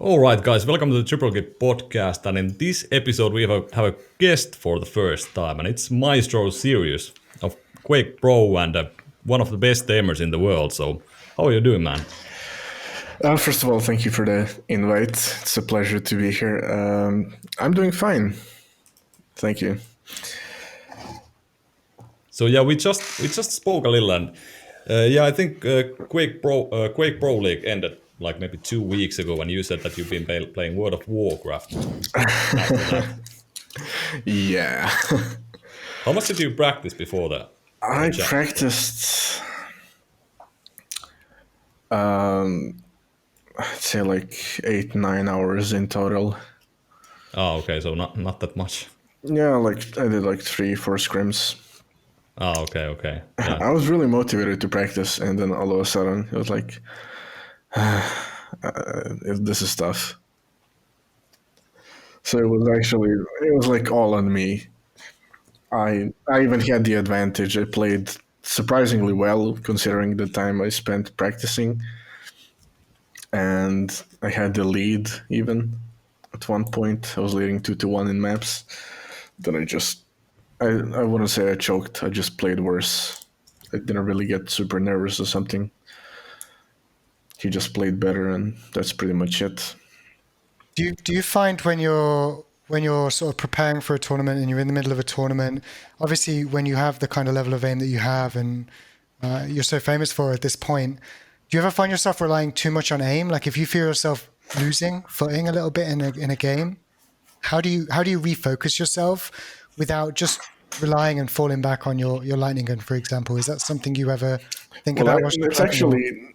All right, guys, welcome to the Triple K podcast. And in this episode, we have a guest for the first time, and it's Maestro Sirius of Quake Pro and one of the best gamers in the world. So, how are you doing, man? First of all, thank you for the invite. It's a pleasure to be here. I'm doing fine. Thank you. So yeah, we just spoke a little, and I think Quake Pro League ended like maybe 2 weeks ago, and you said that you've been playing World of Warcraft after that. Yeah. How much did you practice before the I chat? practiced, I'd say like 8, 9 hours in total. Oh, okay, so not that much. Yeah, like I did like 3, 4 scrims. Oh, okay, yeah. I was really motivated to practice, and then all of a sudden it was like, this is tough. So it was like all on me. I even had the advantage. I played surprisingly well considering the time I spent practicing, and I had the lead even at one point. I was leading 2-1 in maps. Then I wouldn't say I choked. I just played worse. I didn't really get super nervous or something. He just played better, and that's pretty much it. Do you find when you're sort of preparing for a tournament and you're in the middle of a tournament, obviously when you have the kind of level of aim that you have and you're so famous for at this point, do you ever find yourself relying too much on aim? Like if you feel yourself losing footing a little bit in a game, how do you refocus yourself without just relying and falling back on your lightning gun, for example? Is that something you ever think Well, about whilst you're it's playing? Or- actually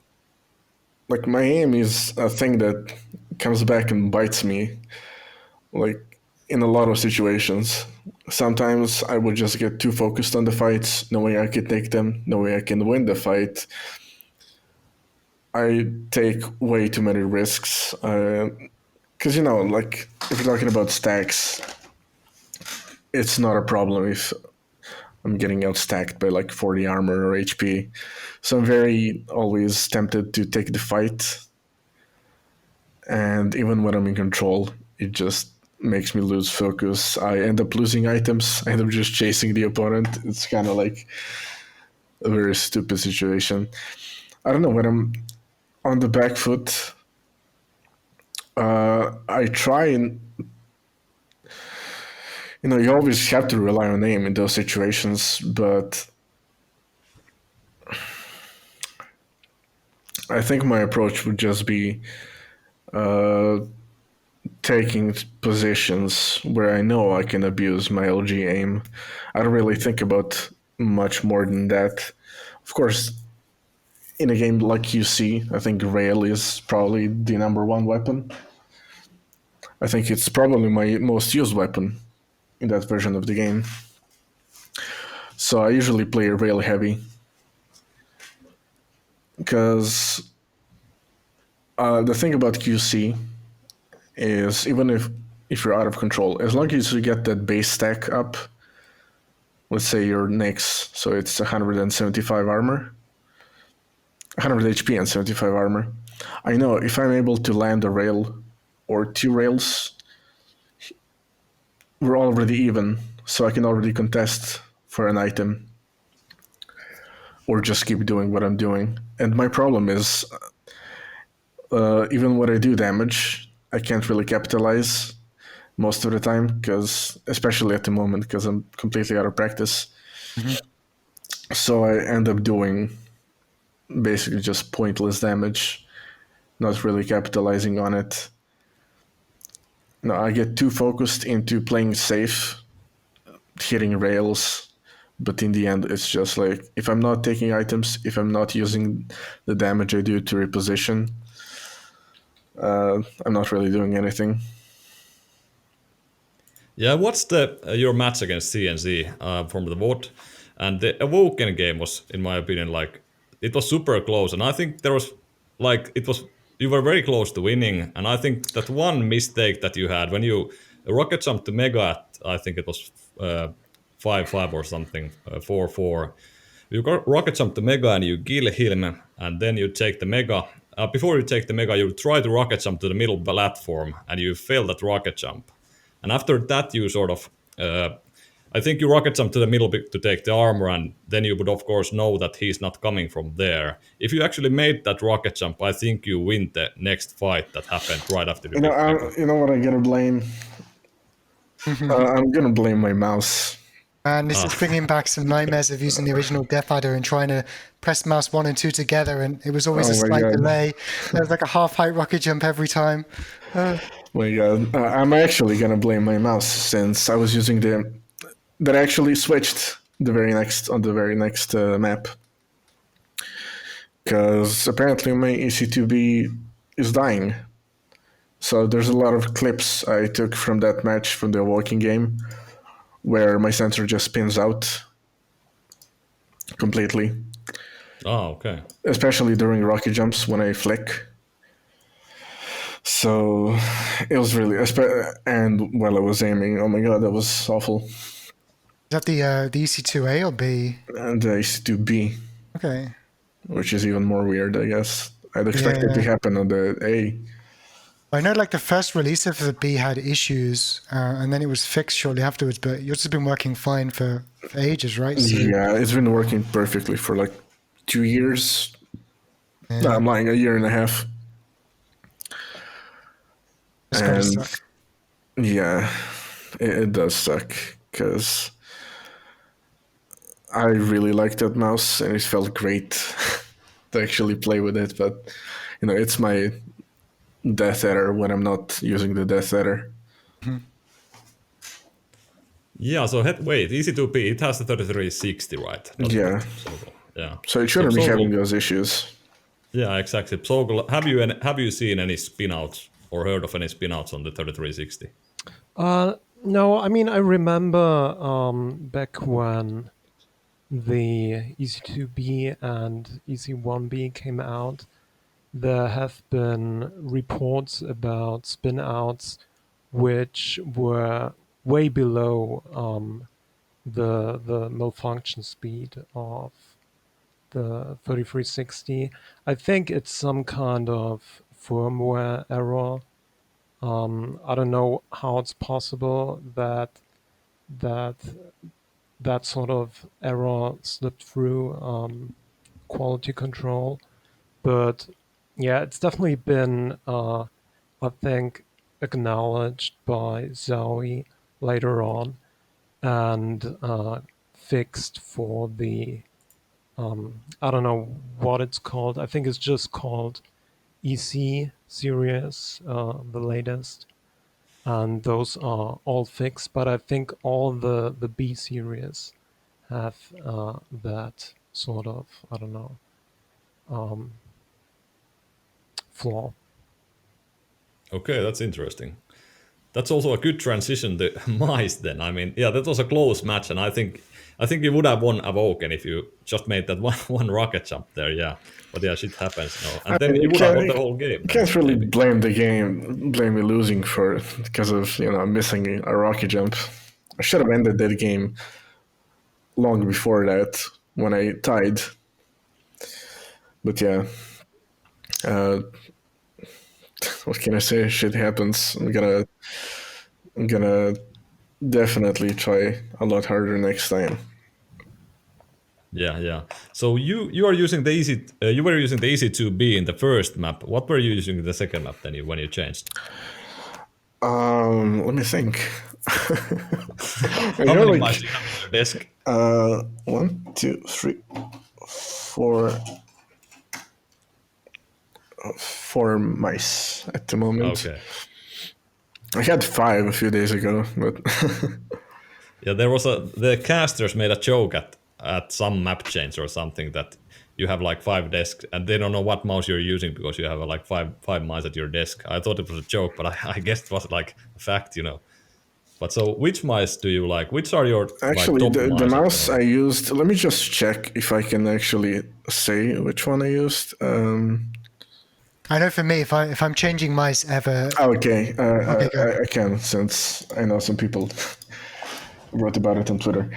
like my aim is a thing that comes back and bites me. Like in a lot of situations. Sometimes I would just get too focused on the fights, no way I can take them, no way I can win the fight. I take way too many risks. Because, like if we're talking about stacks, it's not a problem if I'm getting outstacked by like 40 armor or HP. So I'm very always tempted to take the fight. And even when I'm in control, it just makes me lose focus. I end up losing items. I end up just chasing the opponent. It's kind of like a very stupid situation. I don't know, when I'm on the back foot, I try and you always have to rely on aim in those situations, but I think my approach would just be taking positions where I know I can abuse my LG aim. I don't really think about much more than that. Of course, in a game like QC, I think rail is probably the number one weapon. I think it's probably my most used weapon in that version of the game. So I usually play rail heavy because the thing about QC is even if you're out of control, as long as you get that base stack up, let's say your Nyx, so it's 175 armor, 100 HP and 75 armor. I know if I'm able to land a rail or 2 rails, we're already even, so I can already contest for an item or just keep doing what I'm doing. And my problem is, even when I do damage, I can't really capitalize most of the time, because especially at the moment, because I'm completely out of practice. Mhm. So I end up doing basically just pointless damage, not really capitalizing on it. No, I get too focused into playing safe, hitting rails, but in the end, it's just like if I'm not taking items, if I'm not using the damage I do to reposition, I'm not really doing anything. Yeah, what's the your match against CNC from the VOD? And the Awoken game was, in my opinion, like it was super close, and I think there was like it was you were very close to winning, and I think that one mistake that you had when you rocket jumped to Mega at I think it was 5-5 or something 4-4. You rocket jump to Mega and you kill him, and then you take the Mega, before you take the mega, you try to rocket jump to the middle platform, and you fail that rocket jump. And after that, you sort of, I think you rocket jump to the middle to take the armor, and then you would of course know that he's not coming from there. If you actually made that rocket jump, I think you win the next fight that happened right after you picked mega. You know what I'm gonna blame? I'm gonna blame my mouse. And this is bringing back some nightmares of using the original Death Adder and trying to press mouse 1 and 2 together, and it was always Oh a my slight God. delay. There was like a half-height rocket jump every time. My God, I'm actually gonna blame my mouse since I was using that actually switched the very next map, because apparently my EC2B is dying. So there's a lot of clips I took from that match from the walking game where my sensor just spins out completely, Oh, okay. especially during rocket jumps when I flick. So it was really, and while I was aiming, oh my God, that was awful. Is that the EC2A or B? And the EC2B, Okay. which is even more weird, I guess. I'd expect it to Yeah. happen on the A. I know like the first release of the B had issues, and then it was fixed shortly afterwards, but yours has been working fine for ages, right? So, Yeah, it's been working perfectly for like 2 years. yeah, No, I'm lying, a year and a half. it's gotta And suck. yeah, it does suck because I really liked that mouse and it felt great to actually play with it. But you know, it's my Death Adder when I'm not using the Death Adder. Yeah, so wait, EC2P, it has the 3360, right? Not Yeah, PZOGEL. Yeah. so it So shouldn't be having PZOGEL, those issues. yeah, exactly. PZOGEL, have you seen any spinouts or heard of any spinouts on the 3360? No, I mean I remember back when the EC2B and EC1B came out, there have been reports about spinouts which were way below the malfunction speed of the 3360. I think it's some kind of firmware error. I don't know how it's possible that that that sort of error slipped through quality control, but yeah, it's definitely been, I think, acknowledged by Zoe later on and fixed for the I don't know what it's called. I think it's just called EC series, the latest, and those are all fixed. But I think all the B series have that sort of, I don't know, flaw. Okay, that's interesting. That's also a good transition to Mice then. I mean, yeah, that was a close match, and I think you would have won Awoken if you just made that one rocket jump there, yeah. But yeah, shit happens, no. And then you would have won the whole game then, Can't really maybe. blame the game, blame me losing for because of missing a rocket jump. I should have ended that game long before that when I tied. But yeah, uh, what can I say? Shit happens. I'm gonna definitely try a lot harder next time. Yeah, yeah. So you are using the easy you were using the EC2B in the first map. What were you using in the second map then when you changed? Let me think. How many Like, mice do you have on your desk? 1, 2, 3, 4, 4 mice at the moment. Okay. I had 5 a few days ago, but Yeah, the casters made a joke at some map change or something that you have like 5 desks and they don't know what mouse you're using because you have like five mice at your desk. I thought it was a joke, but I guess it was like a fact, you know. But so which mice do you like? Which are your like actually, top the mice at the mouse I moment? used. Let me just check if I can actually say which one I used. I know for me, if I'm changing mice ever, Okay, okay, go. I can since I know some people wrote about it on Twitter.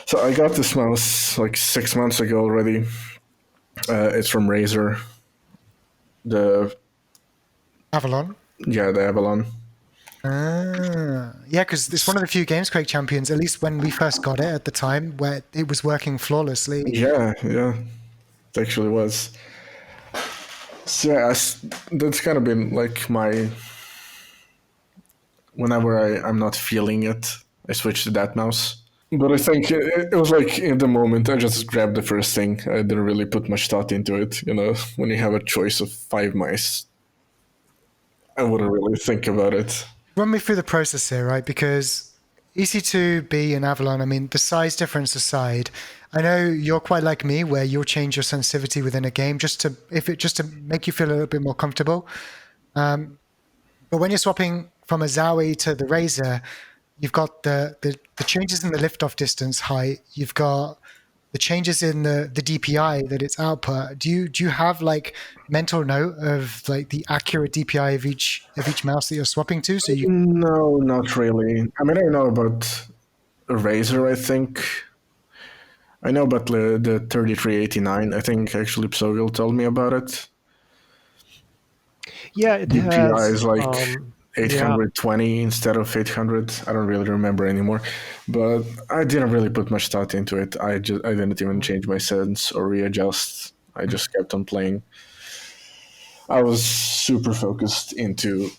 So I got this mouse like 6 months ago already. It's from Razer. The Avalon. the Avalon. Yeah, because it's one of the few Games Quake champions, at least when we first got it at the time, where it was working flawlessly. Yeah, it actually was. So yeah, that's kind of been like my. Whenever I'm not feeling it, I switch to that mouse. But I think it was like in the moment, I just grabbed the first thing. I didn't really put much thought into it. When you have a choice of 5 mice, I wouldn't really think about it. Run me through the process here, right? Because EC2B and Avalon, I mean, the size difference aside, I know you're quite like me, where you'll change your sensitivity within a game just to make you feel a little bit more comfortable. But when you're swapping from a Zowie to the Razer, you've got the changes in the liftoff distance height. You've got the changes in the DPI that it's output. Do you have like mental note of like the accurate DPI of each mouse that you're swapping to? So you No, not really. I mean, I know about Razer, I think. I know about the 3389. I think actually PZOGEL told me about it. Yeah, it DPI has. is like Yeah. 820 instead of 800. I don't really remember anymore, but I didn't really put much thought into it. I didn't even change my settings or readjust. I just kept on playing. I was super focused into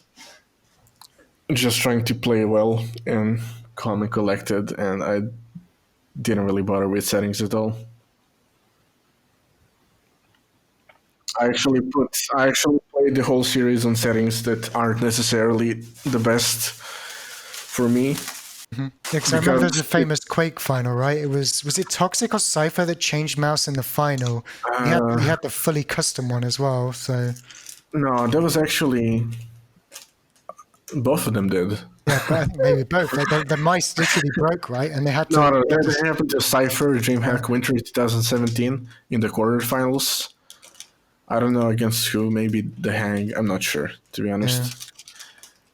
just trying to play well and calm and collected, and I didn't really bother with settings at all. I actually played the whole series on settings that aren't necessarily the best for me. Yeah, because I remember Because there's a famous Quake final, right? Was it Toxic or Cypher that changed mouse in the final? He had the fully custom one as well. So no, that was actually both of them did. yeah, but I think maybe both. Like the mice literally broke, right? And they had No, to. no, that happened to Cypher DreamHack Winter 2017 in the quarterfinals. I don't know against who, maybe the Hang. I'm not sure, to be honest.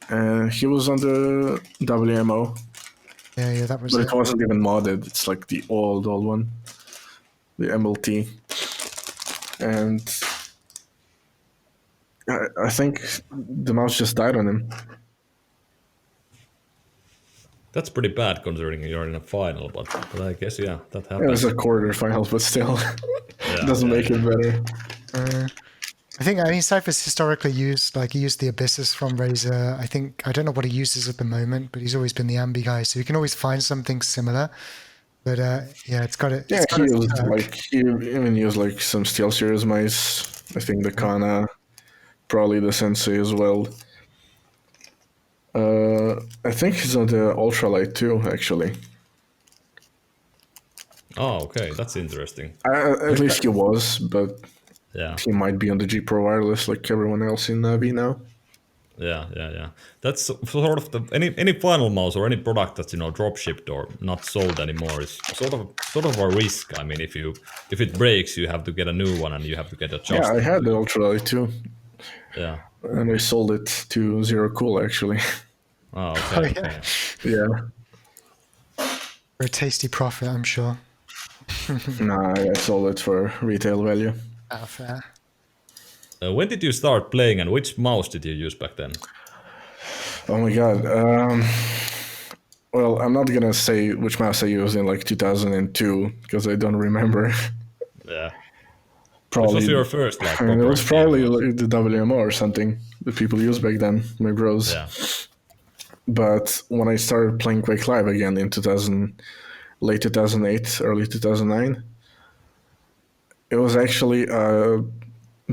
He was on the WMO, Yeah, that was but it. it wasn't even modded. It's like the old one, the MLT. And I think the mouse just died on him. That's pretty bad considering you're in a final, but I guess yeah, that It was happens. a quarterfinal, but still, Yeah, doesn't yeah, make yeah. it better. I mean, Cypher's historically he used the Abyssus from Razer. I don't know what he uses at the moment, but he's always been the Ambi guy, so you can always find something similar. But yeah, it's got Yeah, its perk. he even used like some Steel Series mice. I think the Kana, probably the Sensei as well. I think he's on the Ultralight too, actually. Oh, okay, that's interesting. At least he was, but Yeah, he might be on the G Pro Wireless like everyone else in Navi now. yeah. That's sort of the any final mouse or any product that's drop shipped or not sold anymore is sort of a risk. I mean, if it breaks, you have to get a new one and you have to get Yeah, I adjusted had the to. Ultralight too, Yeah. and I sold it to Zero Cool actually. Oh, Oh okay, yeah, okay. Yeah, for a tasty profit, I'm sure. nah, I sold it for retail value. Fair. When did you start playing and which mouse did you use back then? Oh my god. Well, I'm not gonna say which mouse I used in like 2002 because I don't remember. Yeah. Which was Probably your first like it proper was game probably mouse? like the WMO or something that people used back then, my bros. Yeah. But when I started playing Quake Live again in 2000, late 2008, early 2009, it was actually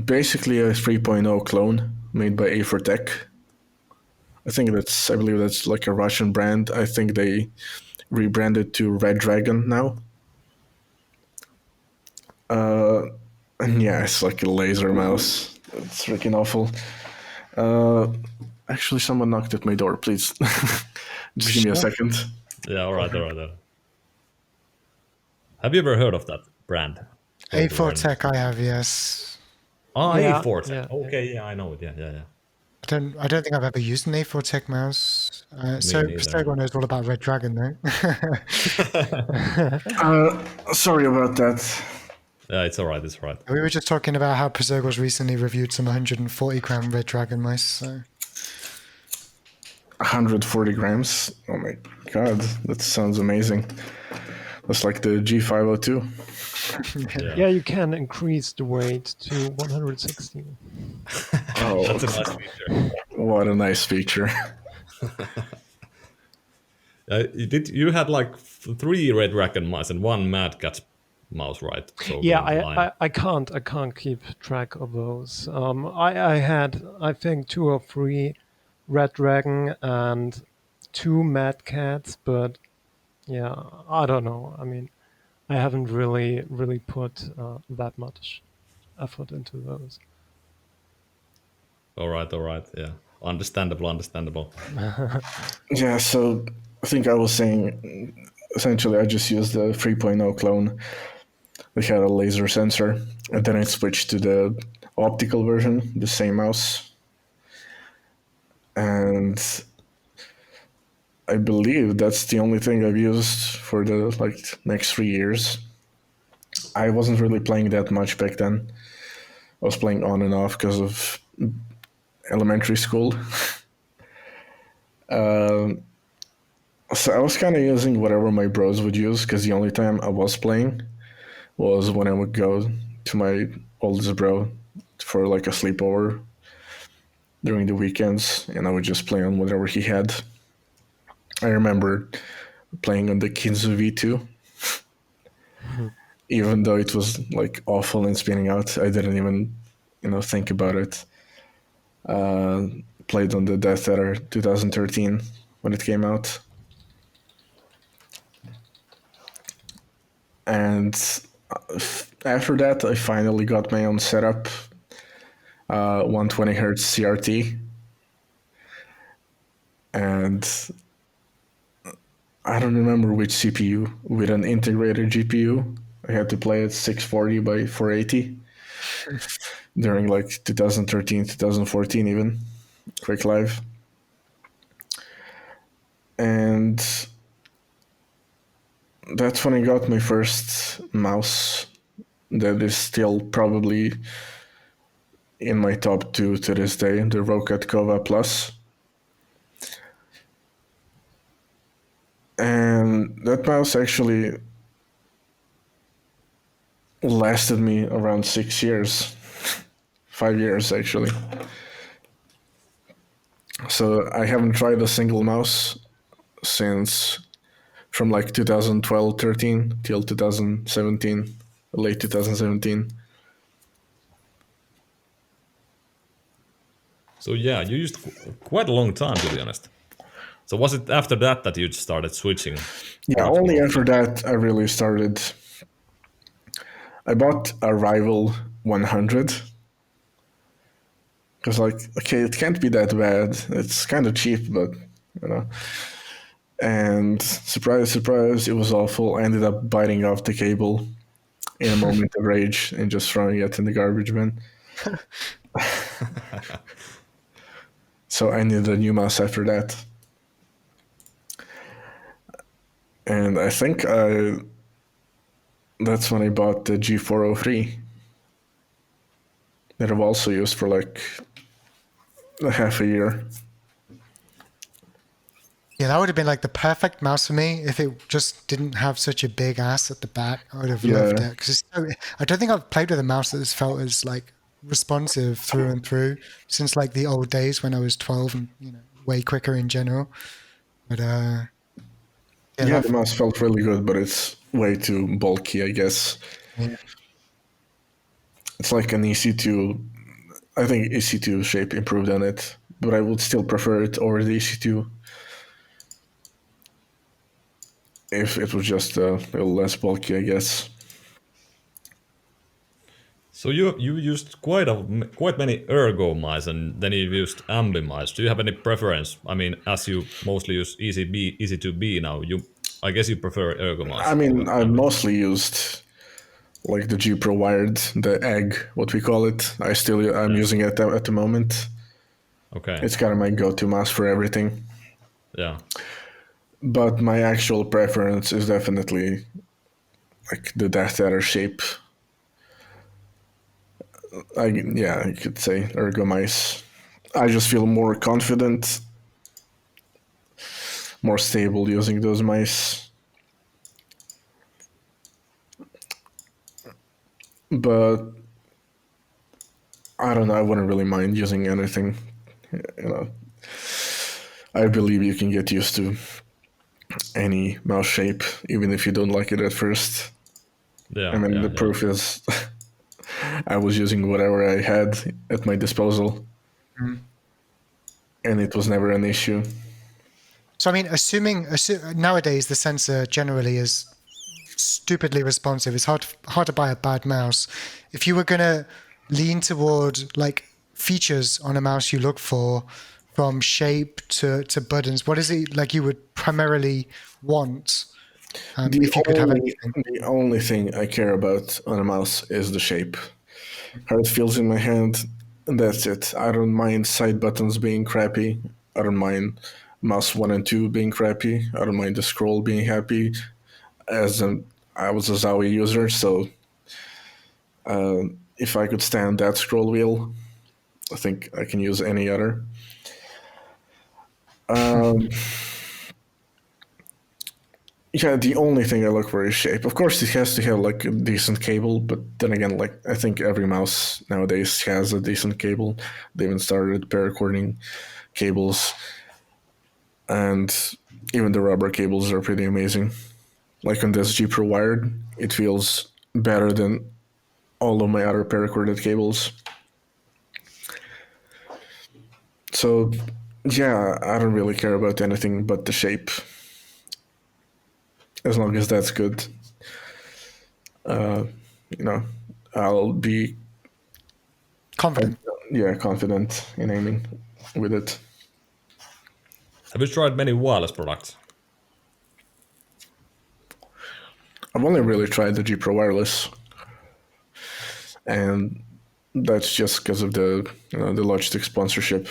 basically a 3.0 clone made by A4 Tech. I believe that's like a Russian brand. I think they rebranded to Red Dragon now. And yeah, it's like a laser mouse. It's freaking awful. Actually, someone knocked at my door. Please, just give me a Sure. second. Yeah, all right. Have you ever heard of that brand? Those who are A4 in. Tech, I have, yes. Oh, Yeah, A4 Tech. yeah. Okay, yeah, I know it. Yeah. I don't think I've ever used an A4 Tech mouse. Me So neither. Pistogo knows all about Red Dragon, though. Sorry about that. Yeah, it's alright. It's alright. We were just talking about how PZOGEL's recently reviewed some 140 gram red dragon mice. So 140 grams. Oh my god, that sounds amazing. That's like the G502. Yeah, Yeah, you can increase the weight to 116. Oh, that's a nice feature. what a nice feature. You had like three red dragon mice and one mad cat mouse, right? So Yeah, going blind. I can't keep track of those. I had, I think, two or three red dragon and two mad cats, but yeah, I don't know. I mean, I haven't really put that much effort into those. All right. Yeah, understandable. Yeah, so I think I was saying essentially I just used the 3.0 clone. They had a laser sensor, and then I switched to the optical version, the same mouse. And I believe that's the only thing I've used for the next 3 years. I wasn't really playing that much back then. I was playing on and off because of elementary school. So I was kind of using whatever my bros would use because the only time I was playing was when I would go to my oldest bro for like a sleepover during the weekends, and I would just play on whatever he had. I remember playing on the Kinzu V2, even though it was like awful and spinning out. I didn't even, think about it. Played on the Death Adder 2013 when it came out, and after that, I finally got my own setup, 120 hertz CRT, and I don't remember which CPU with an integrated GPU. I had to play at 640 by 480 during like 2013, 2014 even, Quick Live. And that's when I got my first mouse that is still probably in my top two to this day, the Roccat KovaaK Plus. And that mouse actually lasted me around 6 years, 5 years actually. So I haven't tried a single mouse since from like 2012, 13 till 2017, late 2017. So yeah, you used quite a long time, to be honest. So was it after that that you started switching? Yeah, only after that I really started. I bought a Rival 100 because, like, okay, it can't be that bad. It's kind of cheap, but you know. And surprise, surprise, it was awful. I ended up biting off the cable in a moment of rage and just throwing it in the garbage bin. So I needed a new mouse after that. And I think that's when I bought the G403 that I've also used for like a half a year. yeah, that would have been like the perfect mouse for me if it just didn't have such a big ass at the back. I would have loved it because I don't think I've played with a mouse that has felt as like responsive through and through since like the old days when I was 12 and way quicker in general. But Yeah, the mouse felt really good, but it's way too bulky, I guess. yeah. It's like an EC2. I think EC2 shape improved on it, but I would still prefer it over the EC2 if it was just a little less bulky, I guess. So you used quite many ergo mice, and then you used ambi mice. Do you have any preference? I mean, as you mostly use EC2B now, I guess you prefer ergo mice. I mean, I mostly used like the G Pro wired, the egg, what we call it. I'm using it at the moment. Okay. It's kind of my go-to mouse for everything. Yeah. But my actual preference is definitely like the Death Adder shape. I could say ergo mice. I just feel more confident, more stable using those mice. But I don't know. I wouldn't really mind using anything. You know, I believe you can get used to any mouse shape, even if you don't like it at first. I Yeah, mean, yeah, the yeah. proof is I was using whatever I had at my disposal, and it was never an issue. So I mean, nowadays the sensor generally is stupidly responsive. It's hard to buy a bad mouse. If you were gonna lean toward like features on a mouse you look for, from shape to buttons, what is it like you would primarily want The if you could have only anything? the only thing I care about on a mouse is the shape, how it feels in my hand, and that's it. I don't mind side buttons being crappy. I don't mind mouse 1 and 2 being crappy. I don't mind the scroll being happy. As an I was a Zowie user, so if I could stand that scroll wheel, I think I can use any other. Um, yeah, the only thing I look for is shape. Of course, it has to have like a decent cable, but then again, like I think every mouse nowadays has a decent cable. They even started paracording cables, and even the rubber cables are pretty amazing. Like on this G Pro wired, it feels better than all of my other paracorded cables. So, yeah, I don't really care about anything but the shape, as long as that's good. You know, I'll be Confident. confident in aiming with it. Have you tried many wireless products? I've only really tried the G Pro wireless, and that's just because of the Logitech sponsorship.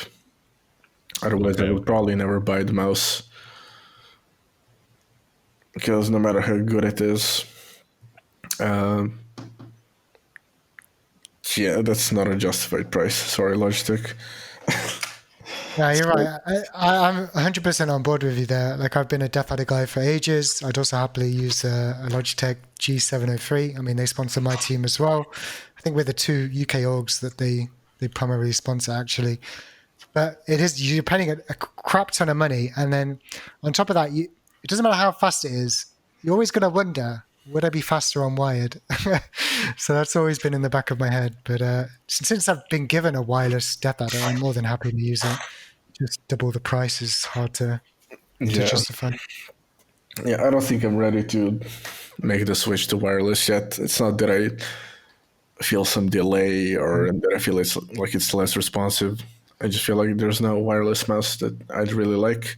Otherwise, I Okay, would okay. probably never buy the mouse because no matter how good it is, um, yeah, that's not a justified price. Sorry, Logitech. Yeah, you're right. I'm 100% on board with you there. Like I've been a Death Adder guy for ages. I'd also happily use a Logitech G703. I mean, they sponsor my team as well. I think we're the two UK orgs that they primarily sponsor actually. But you're paying a crap ton of money, and then on top of that, it doesn't matter how fast it is. You're always going to wonder, would I be faster on wired? So that's always been in the back of my head. But since I've been given a wireless Death Adder, I'm more than happy to use it. Just double the price is hard to Yeah, justify. yeah, I don't think I'm ready to make the switch to wireless yet. It's not that I feel some delay or that I feel it's like it's less responsive. I just feel like there's no wireless mouse that I'd really like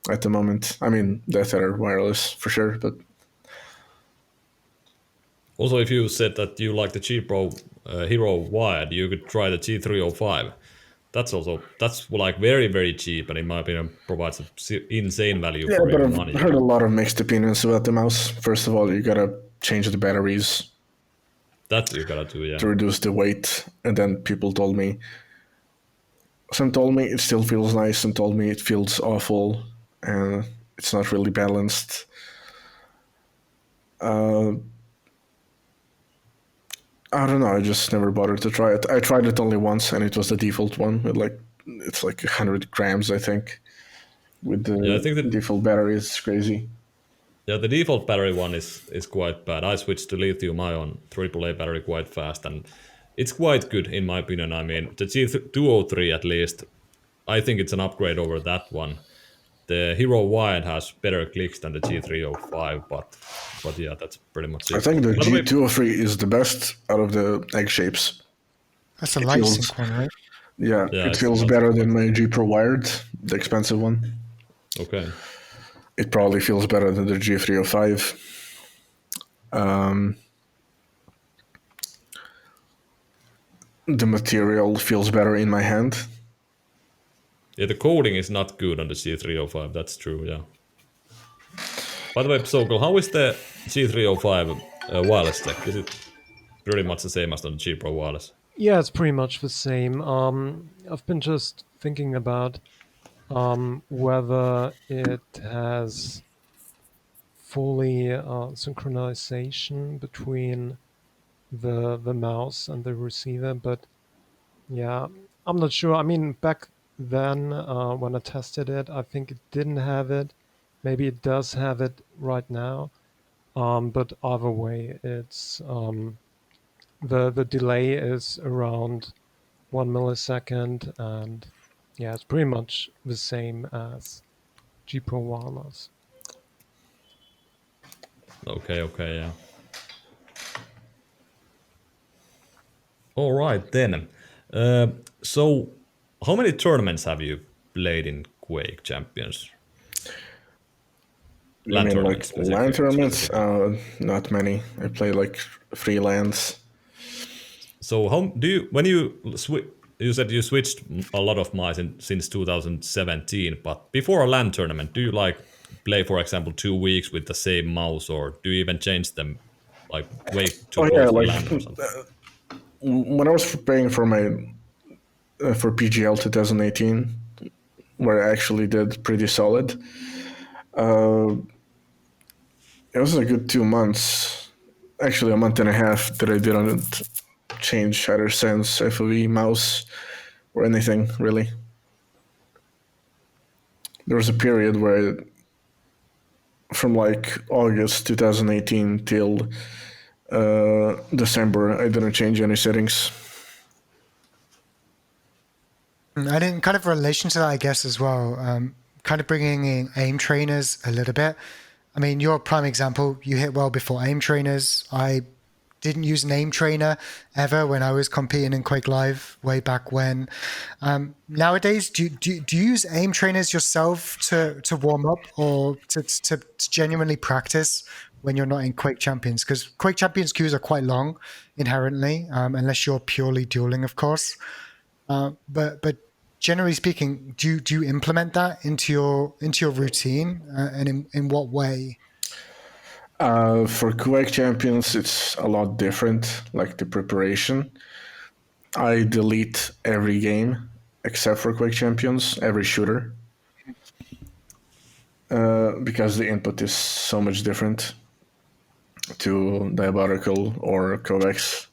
at the moment. I mean, Death Adder wireless for sure, but Also, if you said that you like the G Pro Hero wired, you could try the G305. That's like very very cheap, and in my opinion provides an insane value yeah, for but your I've money. heard a lot of mixed opinions about the mouse. First of all, you gotta change the batteries That you gotta do, yeah. to reduce the weight, and then some told me it still feels nice, some told me it feels awful, and it's not really balanced. I don't know. I just never bothered to try it. I tried it only once, and it was the default one. It's like 100 grams, I think, with Yeah, I the think that default battery. It's crazy. yeah, the default battery one is quite bad. I switched to lithium ion AAA battery quite fast, and it's quite good in my opinion. I mean, the G203 at least, I think it's an upgrade over that one. The Hero Wired has better clicks than the G305, but yeah, that's pretty much I it. think the By the way, G203 is the best out of the egg shapes. That's a It light feels, sync one, right? yeah, yeah, it it's feels not better than my G Pro Wired, the expensive one. okay. It probably feels better than the G305. The material feels better in my hand. Yeah, the coding is not good on the G305. That's true. Yeah. By the way, PZOGEL, how is the G305 wireless tech? Is it pretty much the same as on the G Pro wireless? Yeah, it's pretty much the same. I've been just thinking about whether it has fully synchronization between the mouse and the receiver, but yeah, I'm not sure. I mean, back then when I tested it, I think it didn't have it. Maybe it does have it right now. But either way, it's the delay is around 1 millisecond, and yeah, it's pretty much the same as GPro wireless. Okay, okay, yeah. All right then. Uh, so, how many tournaments have you played in Quake Champions? You LAN mean like tournaments LAN tournaments? specifically. Not many. I play like freelance. So, how do you when you you said you switched a lot of mice since 2017, but before a LAN tournament, do you like play, for example, 2 weeks with the same mouse, or do you even change them like way too Oh yeah, close to like LAN or something? when I was preparing for my for PGL 2018, where I actually did pretty solid. Uh, it was a good 2 months, actually a month and a half, that I didn't change either sense, FOV, mouse, or anything really. There was a period where, from like August 2018 till December, I didn't change any settings. And in kind of relation to that, I guess, as well, kind of bringing in aim trainers a little bit. I mean, you're a prime example. You hit well before aim trainers. I didn't use an aim trainer ever when I was competing in Quake Live way back when. Nowadays, do you use aim trainers yourself to warm up or to genuinely practice when you're not in Quake Champions? Because Quake Champions queues are quite long inherently, unless you're purely dueling, of course. But generally speaking, do you implement that into your routine, and in what way? For QPL Champions, it's a lot different, like the preparation. I delete every game except for Quake Champions, every shooter, because the input is so much different to Diabolical or KovaaK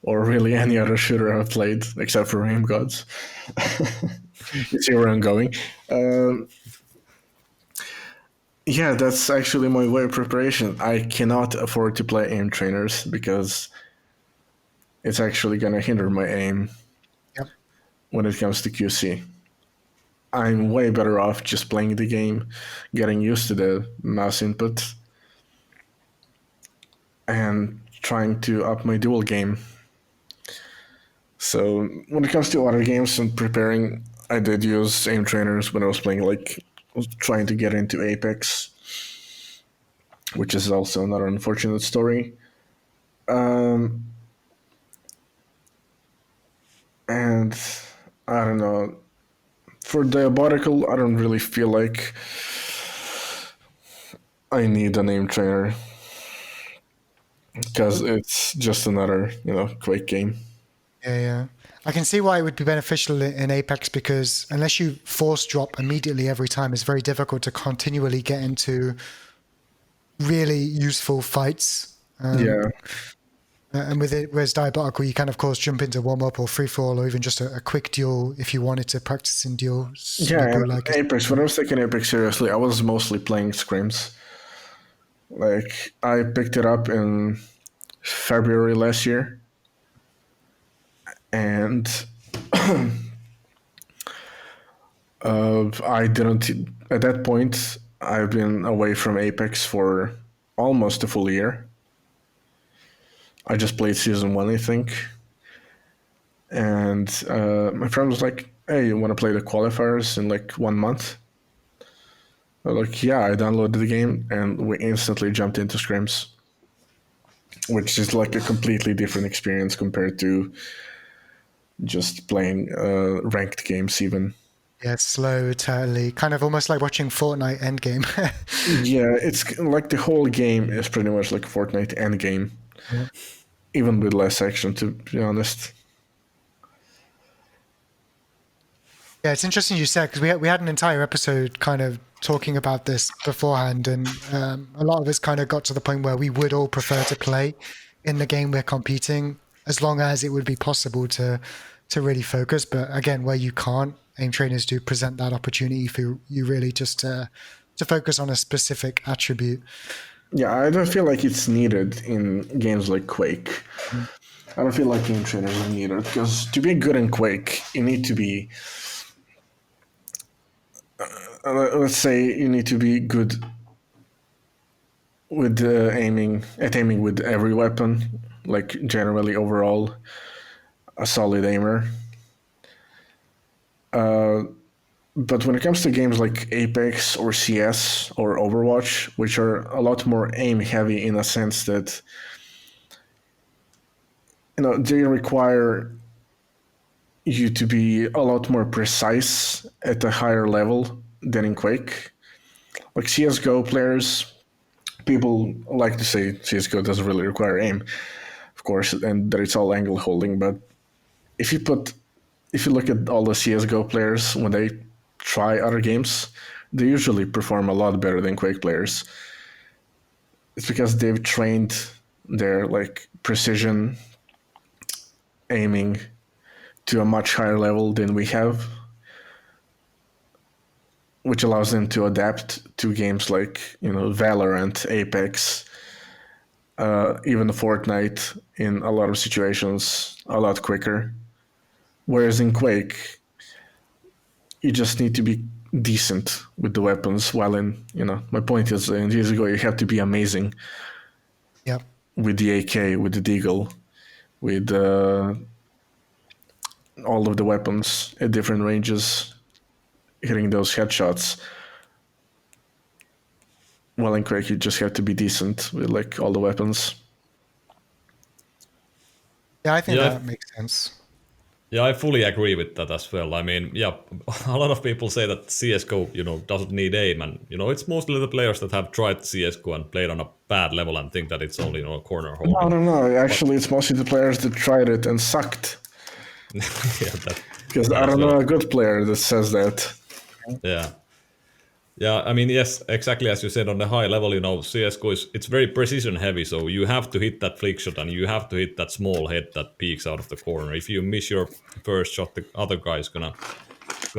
or really any other shooter I've played except for Rain Gods. You see where I'm going. Yeah, that's actually my way of preparation. I cannot afford to play aim trainers because it's actually going to hinder my aim Yep. when it comes to QC. I'm way better off just playing the game, getting used to the mouse input, and trying to up my dual game. So when it comes to other games and preparing, I did use aim trainers when I was playing, like trying to get into Apex, which is also another unfortunate story. And I don't know. For Diabolical, I don't really feel like I need a name trainer because it's just another, Quake game. Yeah. I can see why it would be beneficial in Apex, because unless you force drop immediately every time, it's very difficult to continually get into really useful fights. Yeah, And with it, whereas Diabolical, you can of course jump into warm up or free for all, or even just a quick duel if you wanted to practice in duels. yeah. And Like Apex. When I was taking Apex seriously, I was mostly playing scrims. Like I picked it up in February last year, and I didn't. At that point, I've been away from Apex for almost a full year. I just played season one, I think, and my friend was like, "Hey, you want to play the qualifiers in like 1 month?" I was like, "Yeah." I downloaded the game, and we instantly jumped into scrims, which is like a completely different experience compared to just playing ranked games, even. yeah, it's slow, totally, kind of almost like watching Fortnite Endgame. Yeah, it's like the whole game is pretty much like Fortnite Endgame, Yeah. even with less action, to be honest. Yeah, it's interesting you said, because we had an entire episode kind of talking about this beforehand, and a lot of us kind of got to the point where we would all prefer to play in the game we're competing, as long as it would be possible to really focus. But again, where you can't, aim trainers do present that opportunity for you really just to focus on a specific attribute. Yeah, I don't feel like it's needed in games like Quake. I don't feel like game trainers are needed, because to be good in Quake, you need to be, let's say, you need to be good with aiming with every weapon, like generally overall a solid aimer. But when it comes to games like Apex or CS or Overwatch, which are a lot more aim heavy in a sense that they require you to be a lot more precise at a higher level than in Quake. Like CS:GO players, people like to say CS:GO doesn't really require aim, of course, and that it's all angle holding. But if you look at all the CS:GO players when they try other games, they usually perform a lot better than Quake players. It's because they've trained their like precision aiming to a much higher level than we have, which allows them to adapt to games like Valorant, Apex, even Fortnite in a lot of situations a lot quicker. Whereas in Quake, you just need to be decent with the weapons. While my point is, in CSGO, you have to be amazing. Yep. With the AK, with the Deagle, with all of the weapons at different ranges, hitting those headshots. Well, in Quake, you just have to be decent with like all the weapons. Yeah, I think that makes sense. Yeah, I fully agree with that as well. I mean, yeah, a lot of people say that CS:GO, doesn't need aim, and it's mostly the players that have tried CS:GO and played on a bad level and think that it's only a corner holding. No. Actually, it's mostly the players that tried it and sucked. Yeah, Because that I as don't well. know a good player that says that. Yeah. Yeah, I mean, yes, exactly as you said, on the high level, CSGO it's very precision heavy, so you have to hit that flick shot and you have to hit that small head that peeks out of the corner. If you miss your first shot, the other guy's gonna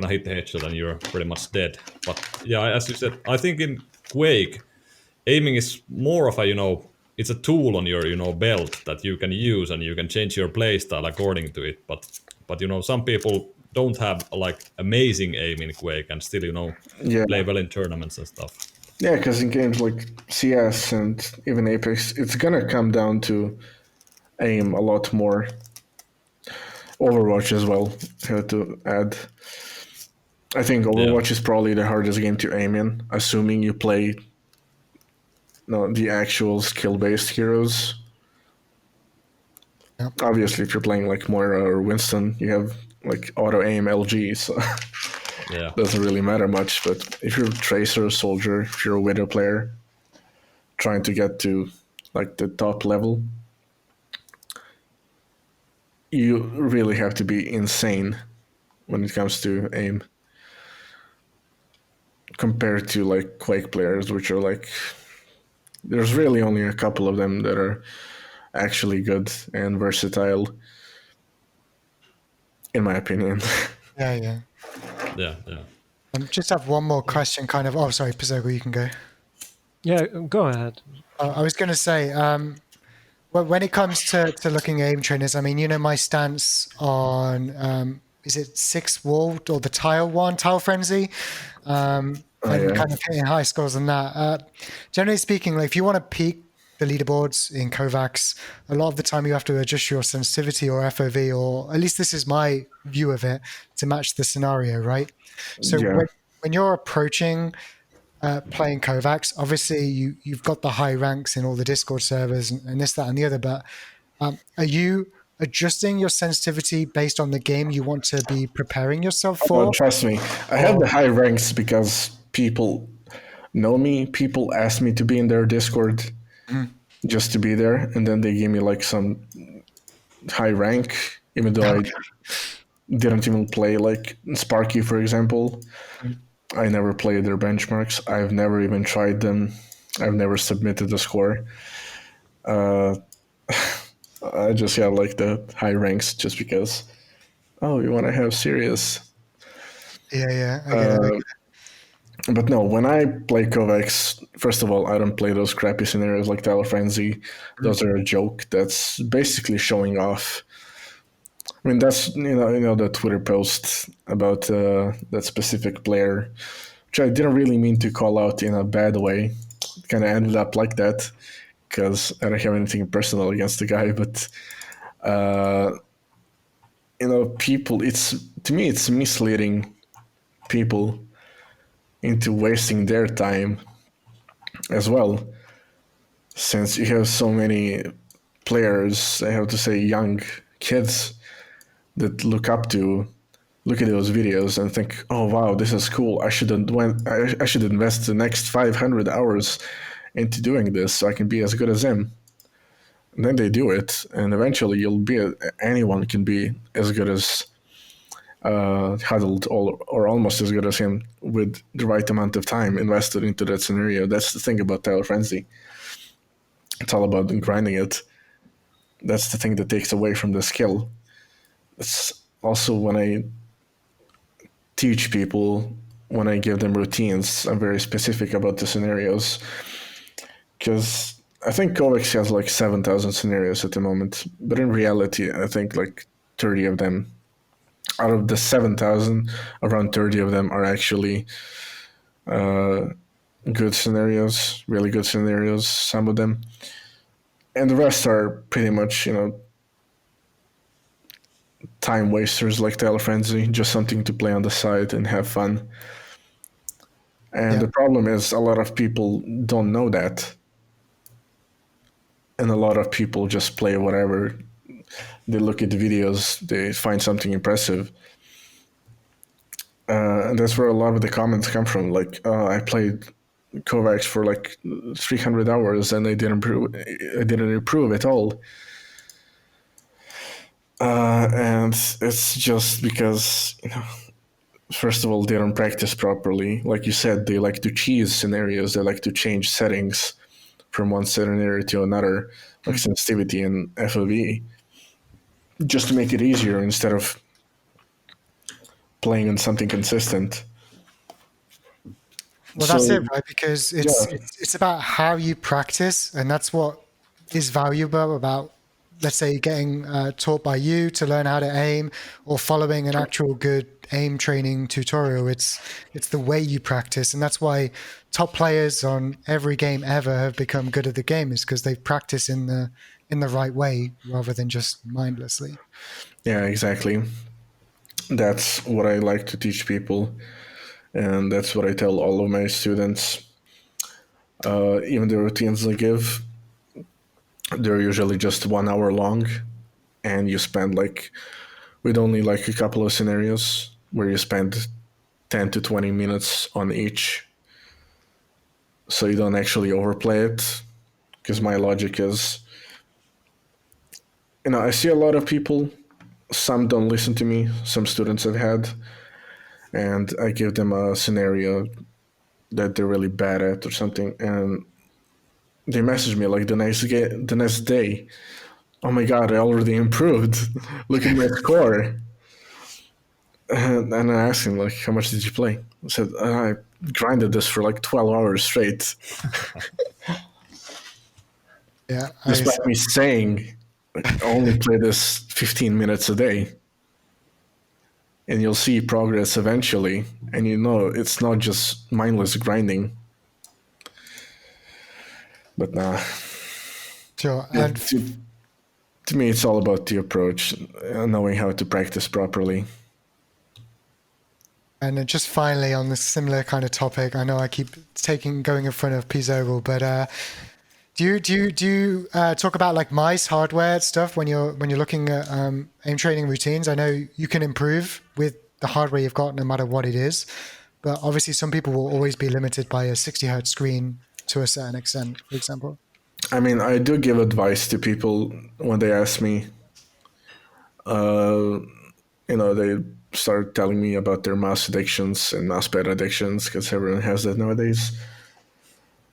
hit the headshot and you're pretty much dead. But yeah, as you said, I think in Quake, aiming is more of a, it's a tool on your, belt that you can use and you can change your playstyle according to it. But some people don't have like amazing aim in Quake and still, Yeah. play well in tournaments and stuff. Yeah, because in games like CS and even Apex, it's gonna come down to aim a lot more. Overwatch as well, have to add. I think Overwatch is probably the hardest game to aim in, assuming you play the actual skill-based heroes. Yep. Obviously, if you're playing like Moira or Winston, you have like auto-aim LG, so Yeah. doesn't really matter much. But if you're a Tracer or Soldier, if you're a Widow player, trying to get to like the top level, you really have to be insane when it comes to aim compared to like Quake players, which are like, there's really only a couple of them that are actually good and versatile, in my opinion. Yeah. Yeah. Just have one more question, kind of. Oh, sorry, PZOGEL, you can go. Yeah, go ahead. I was going to say, when it comes to looking at aim trainers, I mean, my stance on is it Six Walled or the Tile Frenzy, and kind of hitting high scores on that. Generally speaking, like if you want to peak the leaderboards in KovaaK's, a lot of the time you have to adjust your sensitivity or FOV, or at least this is my view of it, to match the scenario, right? So when you're approaching playing KovaaK's, obviously you've got the high ranks in all the Discord servers and this, that, and the other, but are you adjusting your sensitivity based on the game you want to be preparing yourself for? Trust me, I have the high ranks because people know me. People ask me to be in their Discord just to be there, and then they give me like some high rank, even though didn't even play like Sparky, for example. I never played their benchmarks. I've never even tried them. I've never submitted a score. I just got like the high ranks just because. Oh, you want to have serious? Yeah, I get it. But no, when I play KovaaK, first of all, I don't play those crappy scenarios like Tower Frenzy. Those are a joke. That's basically showing off. I mean, that's the Twitter post about that specific player, which I didn't really mean to call out in a bad way. Kind of ended up like that because I don't have anything personal against the guy, but people. It's to me, it's misleading people into wasting their time as well, since you have so many players. I have to say, young kids that look at those videos and think, "Oh wow, this is cool. I should invest the next 500 hours into doing this so I can be as good as him." And then they do it, and eventually anyone can be as good as Huddled or almost as good as him with the right amount of time invested into that scenario. That's the thing about Tower Frenzy. It's all about grinding it. That's the thing that takes away from the skill. It's also when I teach people, when I give them routines, I'm very specific about the scenarios because I think KovaaK has like 7,000 scenarios at the moment, but in reality, I think like 30 of them, out of the 7,000, around 30 of them are actually good scenarios, really good scenarios, some of them. And the rest are pretty much, time wasters like Tower Frenzy, just something to play on the side and have fun. And Yeah. the problem is a lot of people don't know that. And a lot of people just play whatever. They look at the videos, they find something impressive. And that's where a lot of the comments come from. Like, I played KovaaK for like 300 hours and I didn't improve at all. And it's just because, first of all, they don't practice properly. Like you said, they like to cheese scenarios, they like to change settings from one scenario to another, like sensitivity and FOV, just to make it easier instead of playing on something consistent. Well, So that's it, right? Because yeah, it's about how you practice, and that's what is valuable about, let's say, getting taught by you to learn how to aim, or following an actual good aim training tutorial. It's the way you practice, and that's why top players on every game ever have become good at the game, is because they practice in the right way rather than just mindlessly. yeah, exactly. That's what I like to teach people, and that's what I tell all of my students. Even the routines I give, they're usually just 1 hour long, and you spend like with only like a couple of scenarios where you spend 10 to 20 minutes on each, so you don't actually overplay it. Because my logic is, I see a lot of people. Some don't listen to me. Some students I've had, and I give them a scenario that they're really bad at or something, and they message me like the next day. Oh my god, I already improved. Look at my score. And I asked him like, how much did you play? I said, I grinded this for like 12 hours straight, Yeah, despite me saying only play this 15 minutes a day. And you'll see progress eventually. And it's not just mindless grinding. But nah, sure. yeah, And to me, it's all about the approach, knowing how to practice properly. And then just finally on this similar kind of topic, I know I keep going in front of PZOGEL, but do you talk about like mice hardware stuff when you're looking at aim training routines? I know you can improve with the hardware you've got no matter what it is, but obviously some people will always be limited by a 60 hertz screen to a certain extent, for example. I mean, I do give advice to people when they ask me. They start telling me about their mouse addictions and mousepad addictions because everyone has that nowadays.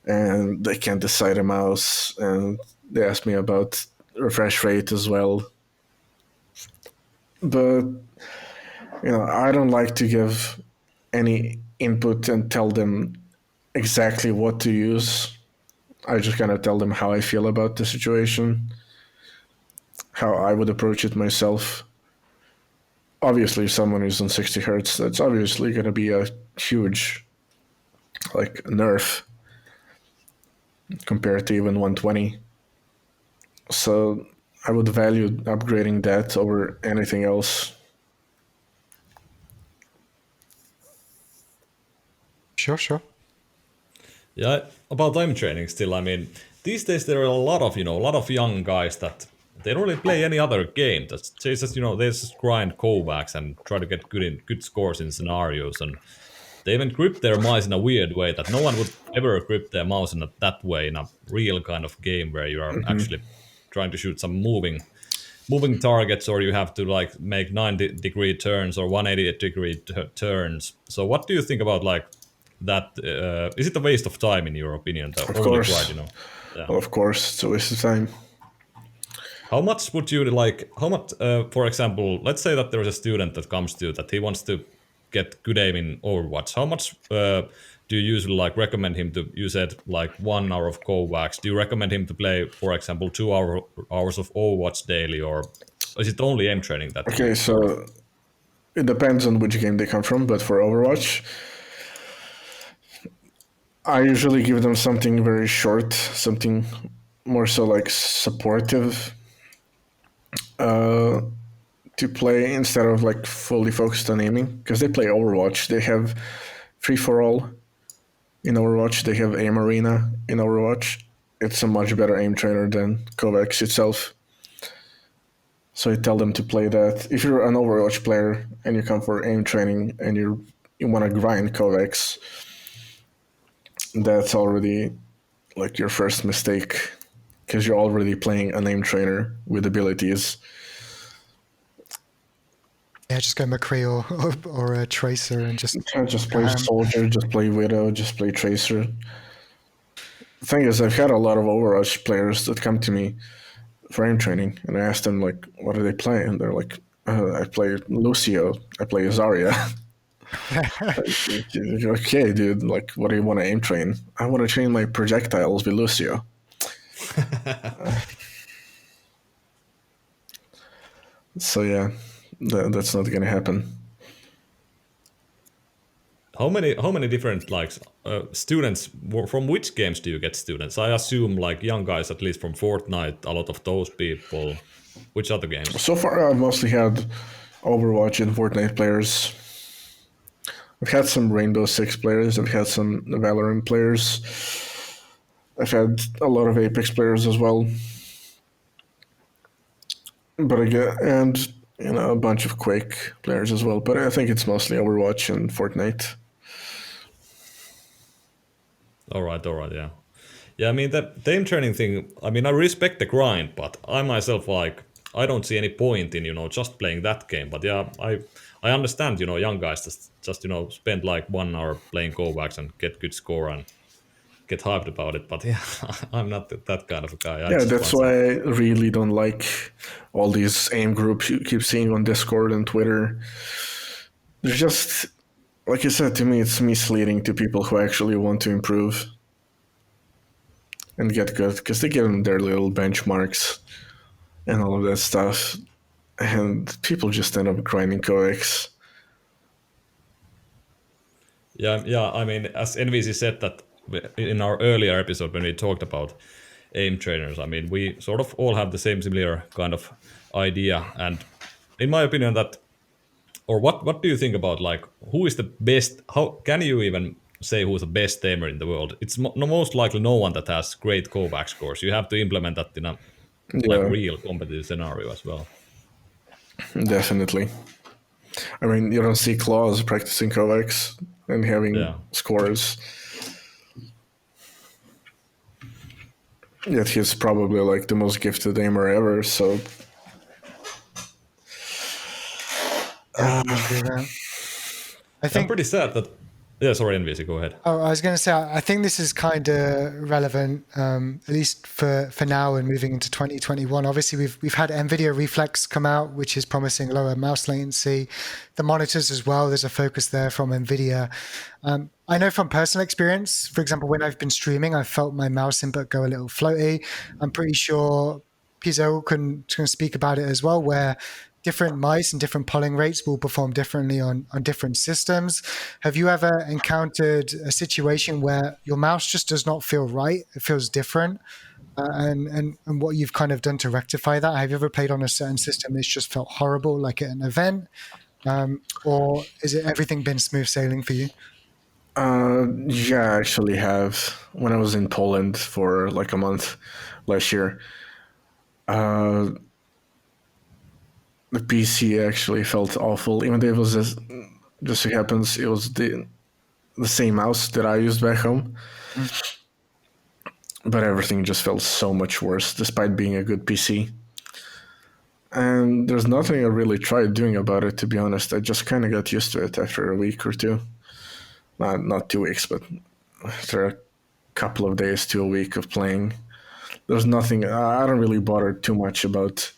And they can't decide a mouse. And they ask me about refresh rate as well. But, I don't like to give any input and tell them exactly what to use. I just kind of tell them how I feel about the situation, how I would approach it myself. Obviously, if someone is on 60 hertz, that's obviously going to be a huge, like, nerf compared to even 120. So I would value upgrading that over anything else. Sure. Yeah, about time training still, I mean, these days there are a lot of, a lot of young guys that they don't really play any other game. They just, they just grind KovaaKs and try to get good scores in scenarios, and they even grip their mice in a weird way that no one would ever grip their mouse in that way in a real kind of game where you are actually trying to shoot some moving targets, or you have to like make 90-degree turns or 180-degree turns. So what do you think about like that? Is it a waste of time in your opinion? The Of only grind, course, Yeah. of course, it's a waste of time. How much would you like? How much, for example, let's say that there's a student that comes to you that he wants to get good aim in Overwatch. How much do you usually like recommend him to? You said like 1 hour of KovaaKs. Do you recommend him to play, for example, 2 hours of Overwatch daily, or is it only aim training that you Okay, sort of? so it depends on which game they come from, but for Overwatch, I usually give them something very short, something more so like supportive to play instead of like fully focused on aiming. Because they play Overwatch, they have free for all in Overwatch, they have aim arena in Overwatch. It's a much better aim trainer than KovaaK itself. So I tell them to play that. If you're an Overwatch player and you come for aim training and you want to grind KovaaKs, that's already like your first mistake because you're already playing an aim trainer with abilities. Yeah, just go McCree or a Tracer and just Just go play ham. Soldier, just play Widow, just play Tracer. The thing is, I've had a lot of Overwatch players that come to me for aim training, and I ask them like, "What do they play?" And they're like, "I play Lucio, I play Zarya." Okay, dude. Like, what do you want to aim train? I want to train my projectiles with Lucio. So yeah, that's not gonna happen. How many different like students from which games do you get students? I assume like young guys, at least from Fortnite, a lot of those people. Which other games? So far, I've mostly had Overwatch and Fortnite players. I've had some Rainbow Six players. I've had some Valorant players. I've had a lot of Apex players as well. But again, and a bunch of Quake players as well. But I think it's mostly Overwatch and Fortnite. All right, yeah. Yeah, I mean that game training thing. I mean, I respect the grind, but I myself like I don't see any point in just playing that game. But yeah, I understand young guys just spend like 1 hour playing KovaaKs and get good score and get hyped about it. But yeah, I'm not that kind of a guy. I Yeah, just that's want some. why I really don't like all these aim groups you keep seeing on Discord and Twitter. They're just, like I said, to me, it's misleading to people who actually want to improve and get good because they give them their little benchmarks and all of that stuff. And people just end up grinding codecs. Yeah. I mean, as NVC said that in our earlier episode when we talked about aim trainers, I mean, we sort of all have the same similar kind of idea. And in my opinion, that or what do you think about like who is the best? How can you even say who's the best aimer in the world? It's most likely no one that has great KovaaK scores. You have to implement that in a like Yeah, real competitive scenario as well. definitely. I mean, you don't see Claws practicing codecs and having Yeah. scores. Yet he's probably like the most gifted aimer ever. So Yeah, I agree with that. I I'm think. pretty sad that. Yeah, sorry, NVC, go ahead. Oh, I was going to say, I think this is kind of relevant, at least for now and moving into 2021. Obviously, we've had NVIDIA Reflex come out, which is promising lower mouse latency. The monitors as well. There's a focus there from NVIDIA. I know from personal experience, for example, when I've been streaming, I've felt my mouse input go a little floaty. I'm pretty sure Pizzo can speak about it as well, where different mice and different polling rates will perform differently on different systems. Have you ever encountered a situation where your mouse just does not feel right? It feels different, and what you've kind of done to rectify that? Have you ever played on a certain system that's just felt horrible, like at an event, or is it everything been smooth sailing for you? Yeah, I actually have. When I was in Poland for like a month last year, the PC actually felt awful. Even though it was just so happens it was the same mouse that I used back home, but everything just felt so much worse, despite being a good PC. And there's nothing I really tried doing about it, to be honest. I just kind of got used to it after a week or two. Not 2 weeks, but after a couple of days to a week of playing. There's nothing. I don't really bother too much about,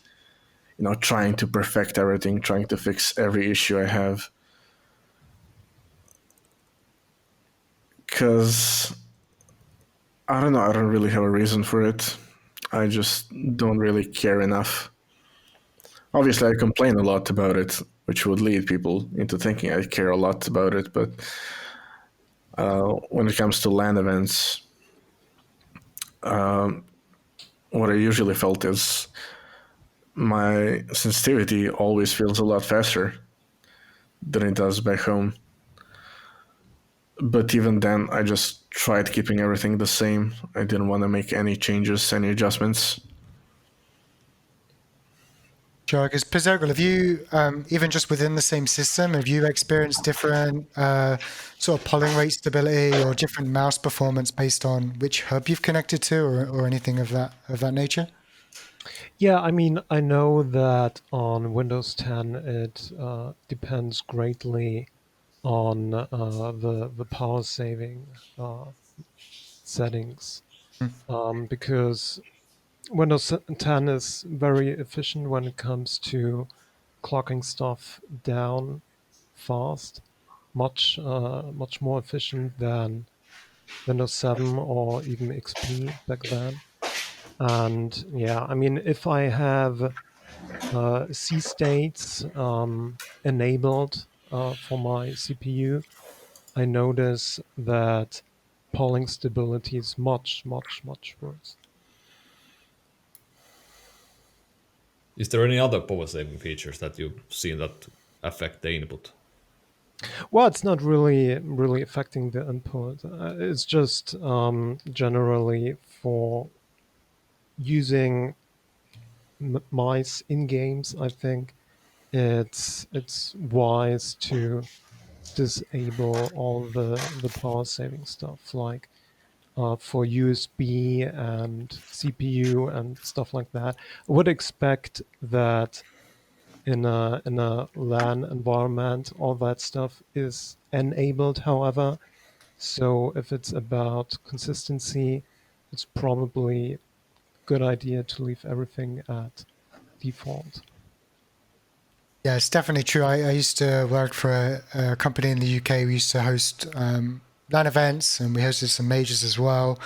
trying to perfect everything, trying to fix every issue I have. Because I don't know. I don't really have a reason for it. I just don't really care enough. Obviously, I complain a lot about it, which would lead people into thinking I care a lot about it. But when it comes to LAN events, what I usually felt is my sensitivity always feels a lot faster than it does back home. But even then, I just tried keeping everything the same. I didn't want to make any changes, any adjustments. Sure, because PZOGEL, have you, even just within the same system, have you experienced different sort of polling rate stability or different mouse performance based on which hub you've connected to, or anything of that nature? Yeah, I mean, I know that on Windows 10 it depends greatly on the power saving settings, because Windows 10 is very efficient when it comes to clocking stuff down fast, much more efficient than Windows 7 or even XP back then. And yeah, I mean, if I have C states enabled for my CPU, I notice that polling stability is much worse. Is there any other power saving features that you've seen that affect the input? Well, it's not really affecting the input. It's just generally for using mice in games. I think it's wise to disable all the power saving stuff, like for USB and CPU and stuff like that. I would expect that in a LAN environment, all that stuff is enabled. However, so if it's about consistency, it's probably a good idea to leave everything at default. Yeah, it's definitely true. I used to work for a company in the UK. We used to host LAN events, and we hosted some majors as well.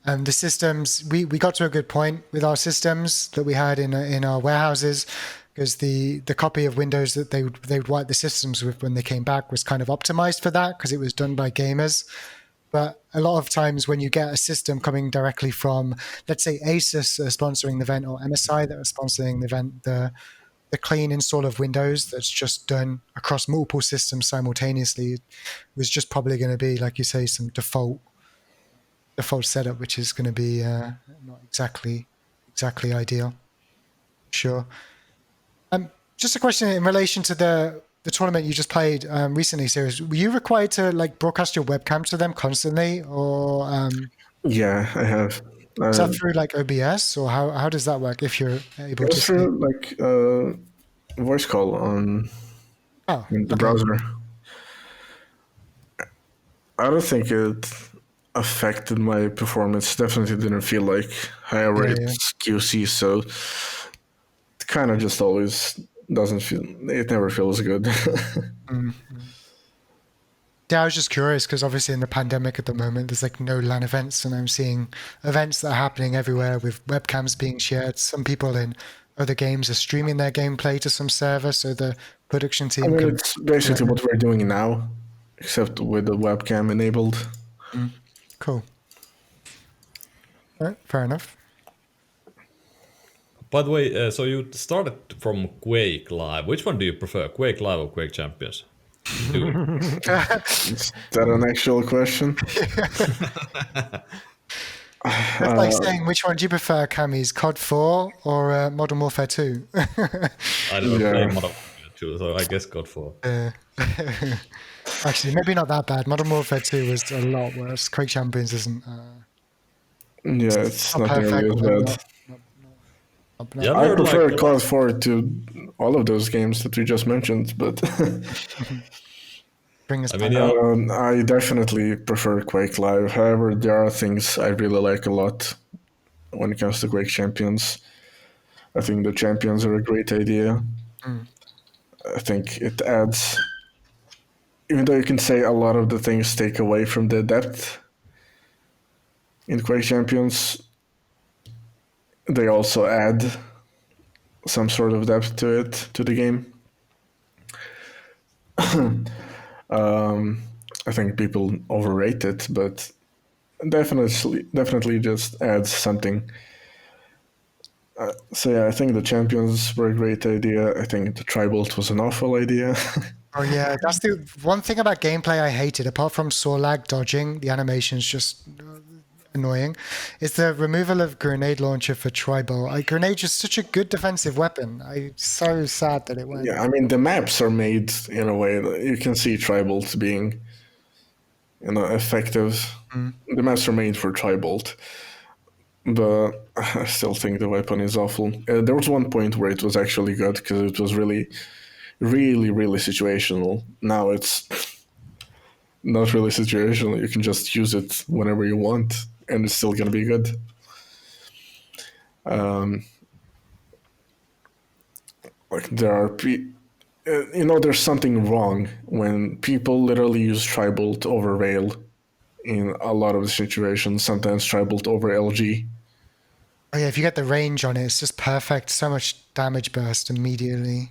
And the systems, we got to a good point with our systems that we had in our warehouses, because the copy of Windows that they would wipe the systems with when they came back was kind of optimized for that, because it was done by gamers. But a lot of times when you get a system coming directly from, let's say, ASUS sponsoring the event, or MSI that are sponsoring the event, the clean install of Windows that's just done across multiple systems simultaneously was just probably going to be, like you say, some default setup, which is going to be not exactly ideal. Sure. Just a question in relation to the tournament you just played recently, Series. Were you required to like broadcast your webcam to them constantly, or Yeah, I have. is that through like OBS, or how does that work if you're able It to was see? through like voice call on Oh, in the okay. browser. I don't think it affected my performance. Definitely didn't feel like. However, Yeah, yeah. it's QC, so it kind of just always doesn't feel. It never feels good. Yeah, I was just curious because obviously in the pandemic at the moment, there's like no LAN events, and I'm seeing events that are happening everywhere with webcams being shared. Some people in other games are streaming their gameplay to some server, so the production I team mean, can. it's basically what we're doing now, except with the webcam enabled. Cool. All right, fair enough. By the way, so you started from Quake Live. Which one do you prefer, Quake Live or Quake Champions? Two. Is that an actual question? That's like saying which one do you prefer, Camis, COD 4 or Modern Warfare 2? I never played Yeah. Modern Warfare 2, so I guess God 4. Uh, actually, maybe not that bad. Modern Warfare 2 was a lot worse. Quake Champions isn't Yeah, it's not not nearly perfect, as but bad. Yeah, I've I heard like prefer a lot COD of 4 to all of those games that we just mentioned, but bring us I mean, back. yeah, I definitely prefer Quake Live. However, there are things I really like a lot when it comes to Quake Champions. I think the champions are a great idea. Mm. I think it adds, even though you can say a lot of the things take away from the depth in Quake Champions, they also add some sort of depth to it, to the game. I think people overrate it, but definitely just adds something. So yeah, I think the champions were a great idea. I think the tribal was an awful idea. Oh yeah, that's the one thing about gameplay I hated, apart from saw lag dodging, the animation's just annoying, is the removal of grenade launcher for tribal. Grenade is such a good defensive weapon. I'm so sad that it went. Yeah, I mean the maps are made in a way that you can see tribals being, effective. The maps are made for tribal, but I still think the weapon is awful. There was one point where it was actually good because it was really, really, really situational. Now it's not really situational. You can just use it whenever you want, and it's still gonna be good. Like there are, there's something wrong when people literally use tribal over rail in a lot of the situations. Sometimes tribal over LG. Oh yeah, if you get the range on it, it's just perfect. So much damage burst immediately.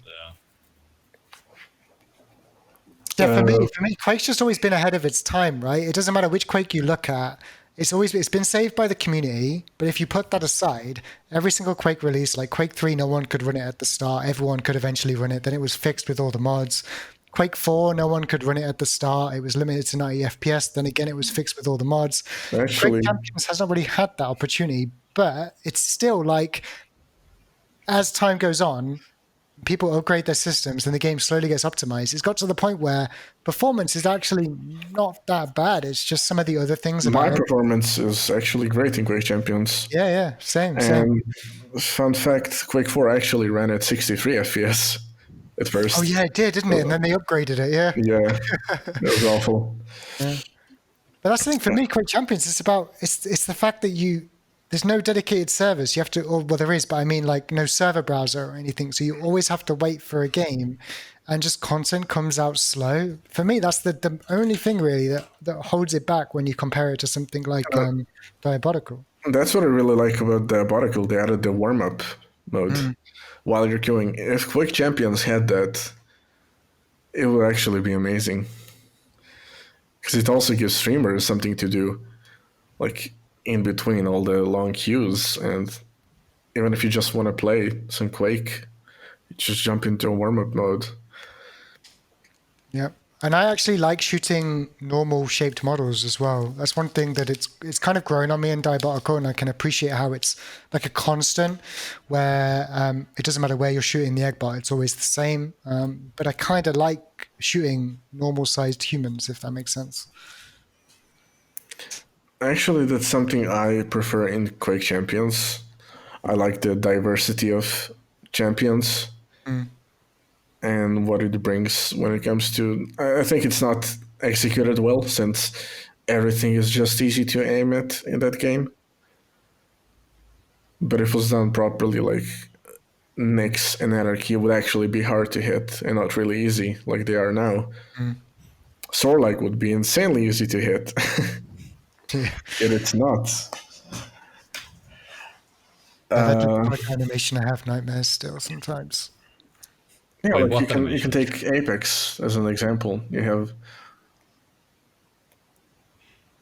Yeah, for me, Quake's just always been ahead of its time, right? It doesn't matter which Quake you look at. It's been saved by the community, but if you put that aside, every single Quake release, like Quake 3, no one could run it at the start. Everyone could eventually run it. Then it was fixed with all the mods. Quake 4, no one could run it at the start. It was limited to 90 FPS. Then again, it was fixed with all the mods. Quake Actually, Champions has not really had that opportunity, but it's still like, as time goes on, people upgrade their systems and the game slowly gets optimized. It's got to the point where performance is actually not that bad. It's just some of the other things my about it. performance is actually great in Quake Champions. Yeah, yeah, same. And fun fact, Quake 4 actually ran at 63 FPS at Oh first. yeah, it did, didn't it? And then they upgraded it. Yeah, Yeah, it was awful. yeah. But that's the thing for me. Quake Champions. It's the fact that there's no dedicated servers. You have to, or well, there is, but I mean like no server browser or anything. So you always have to wait for a game, and just content comes out slow. For me, that's the only thing really that holds it back when you compare it to something like Diabolical. That's what I really like about Diabolical. They added the warm up mode while you're queuing. If Quake Champions had that, it would actually be amazing. Because it also gives streamers something to do, like in between all the long queues. And even if you just want to play some Quake, you just jump into a warm up mode. Yeah. And I actually like shooting normal shaped models as well. That's one thing that it's kind of grown on me in Diabolical, and I can appreciate how it's like a constant where it doesn't matter where you're shooting the eggbot, it's always the same. But I kind of like shooting normal sized humans, if that makes sense. Actually, that's something I prefer in Quake Champions. I like the diversity of champions. and what it brings when it comes to. I think it's not executed well since everything is just easy to aim at in that game. But if it was done properly, like Nyx and Anarchy would actually be hard to hit and not really easy like they are now. Sorlag would be insanely easy to hit. Yeah. Yet it's not. That like animation, I have nightmares still sometimes. Yeah, Wait, like what you can animation? take Apex as an example. You have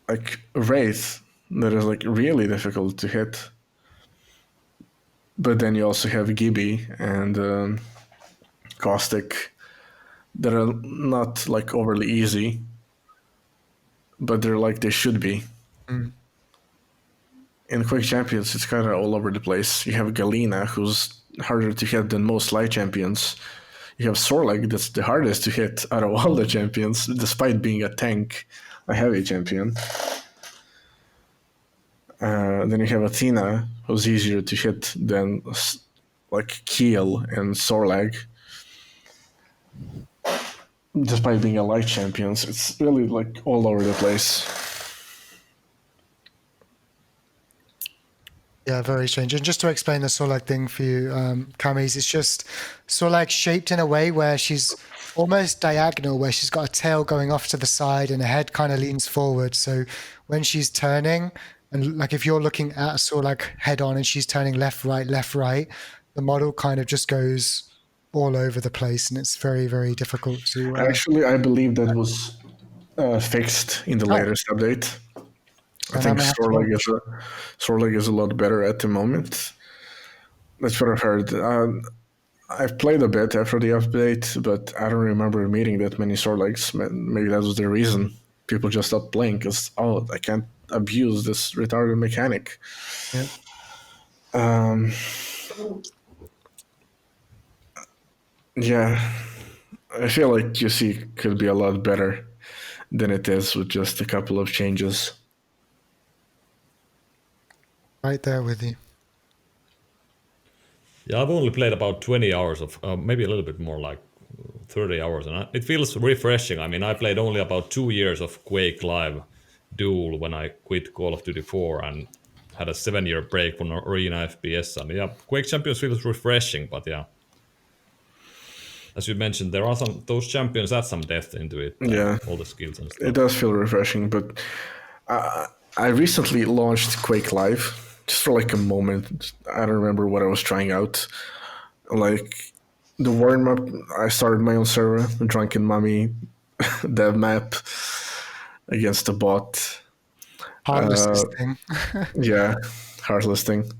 like Wraith that is like really difficult to hit, but then you also have Gibby and Caustic that are not like overly easy, but they're like they should be. In Quake Champions, it's kind of all over the place. You have Galena, who's harder to hit than most light champions. You have Sorlag, that's the hardest to hit out of all the champions, despite being a tank, a heavy champion. Then you have Athena, who's easier to hit than like Keel and Sorlag. Despite being a light champions, it's really like all over the place. Yeah, very strange. And just to explain the Sorlag thing for you, Camis, it's just Sorlag shaped in a way where she's almost diagonal, where she's got a tail going off to the side and her head kind of leans forward. So when she's turning, and like if you're looking at a Sorlag head on and she's turning left, right, the model kind of just goes all over the place, and it's very, very difficult to. Actually, I believe that was fixed in the Oh, latest update. I then I think may have to watch. Sorlag is a lot better at the moment. That's what I've heard. I've played a bit after the update, but I don't remember meeting that many Sorlags. Maybe that was the reason. People just stopped playing because, oh, I can't abuse this retarded mechanic. Yeah. Yeah, I feel like QC could be a lot better than it is with just a couple of changes. Right there with you. Yeah, I've only played about 20 hours of, maybe a little bit more, like 30 hours, and it feels refreshing. I mean, I played only about 2 years of Quake Live Duel when I quit Call of Duty 4 and had a 7-year break from Arena FPS. And yeah, Quake Champions feels refreshing, but yeah, as you mentioned, there are those champions add some depth into it and Yeah, all the skills and it stuff. does feel refreshing, but I recently launched Quake Live just for like a moment. I don't remember what I was trying out. Like the warm up, I started my own server, Drunken Mummy dev map against a bot. Heartless thing. Yeah, heartless thing.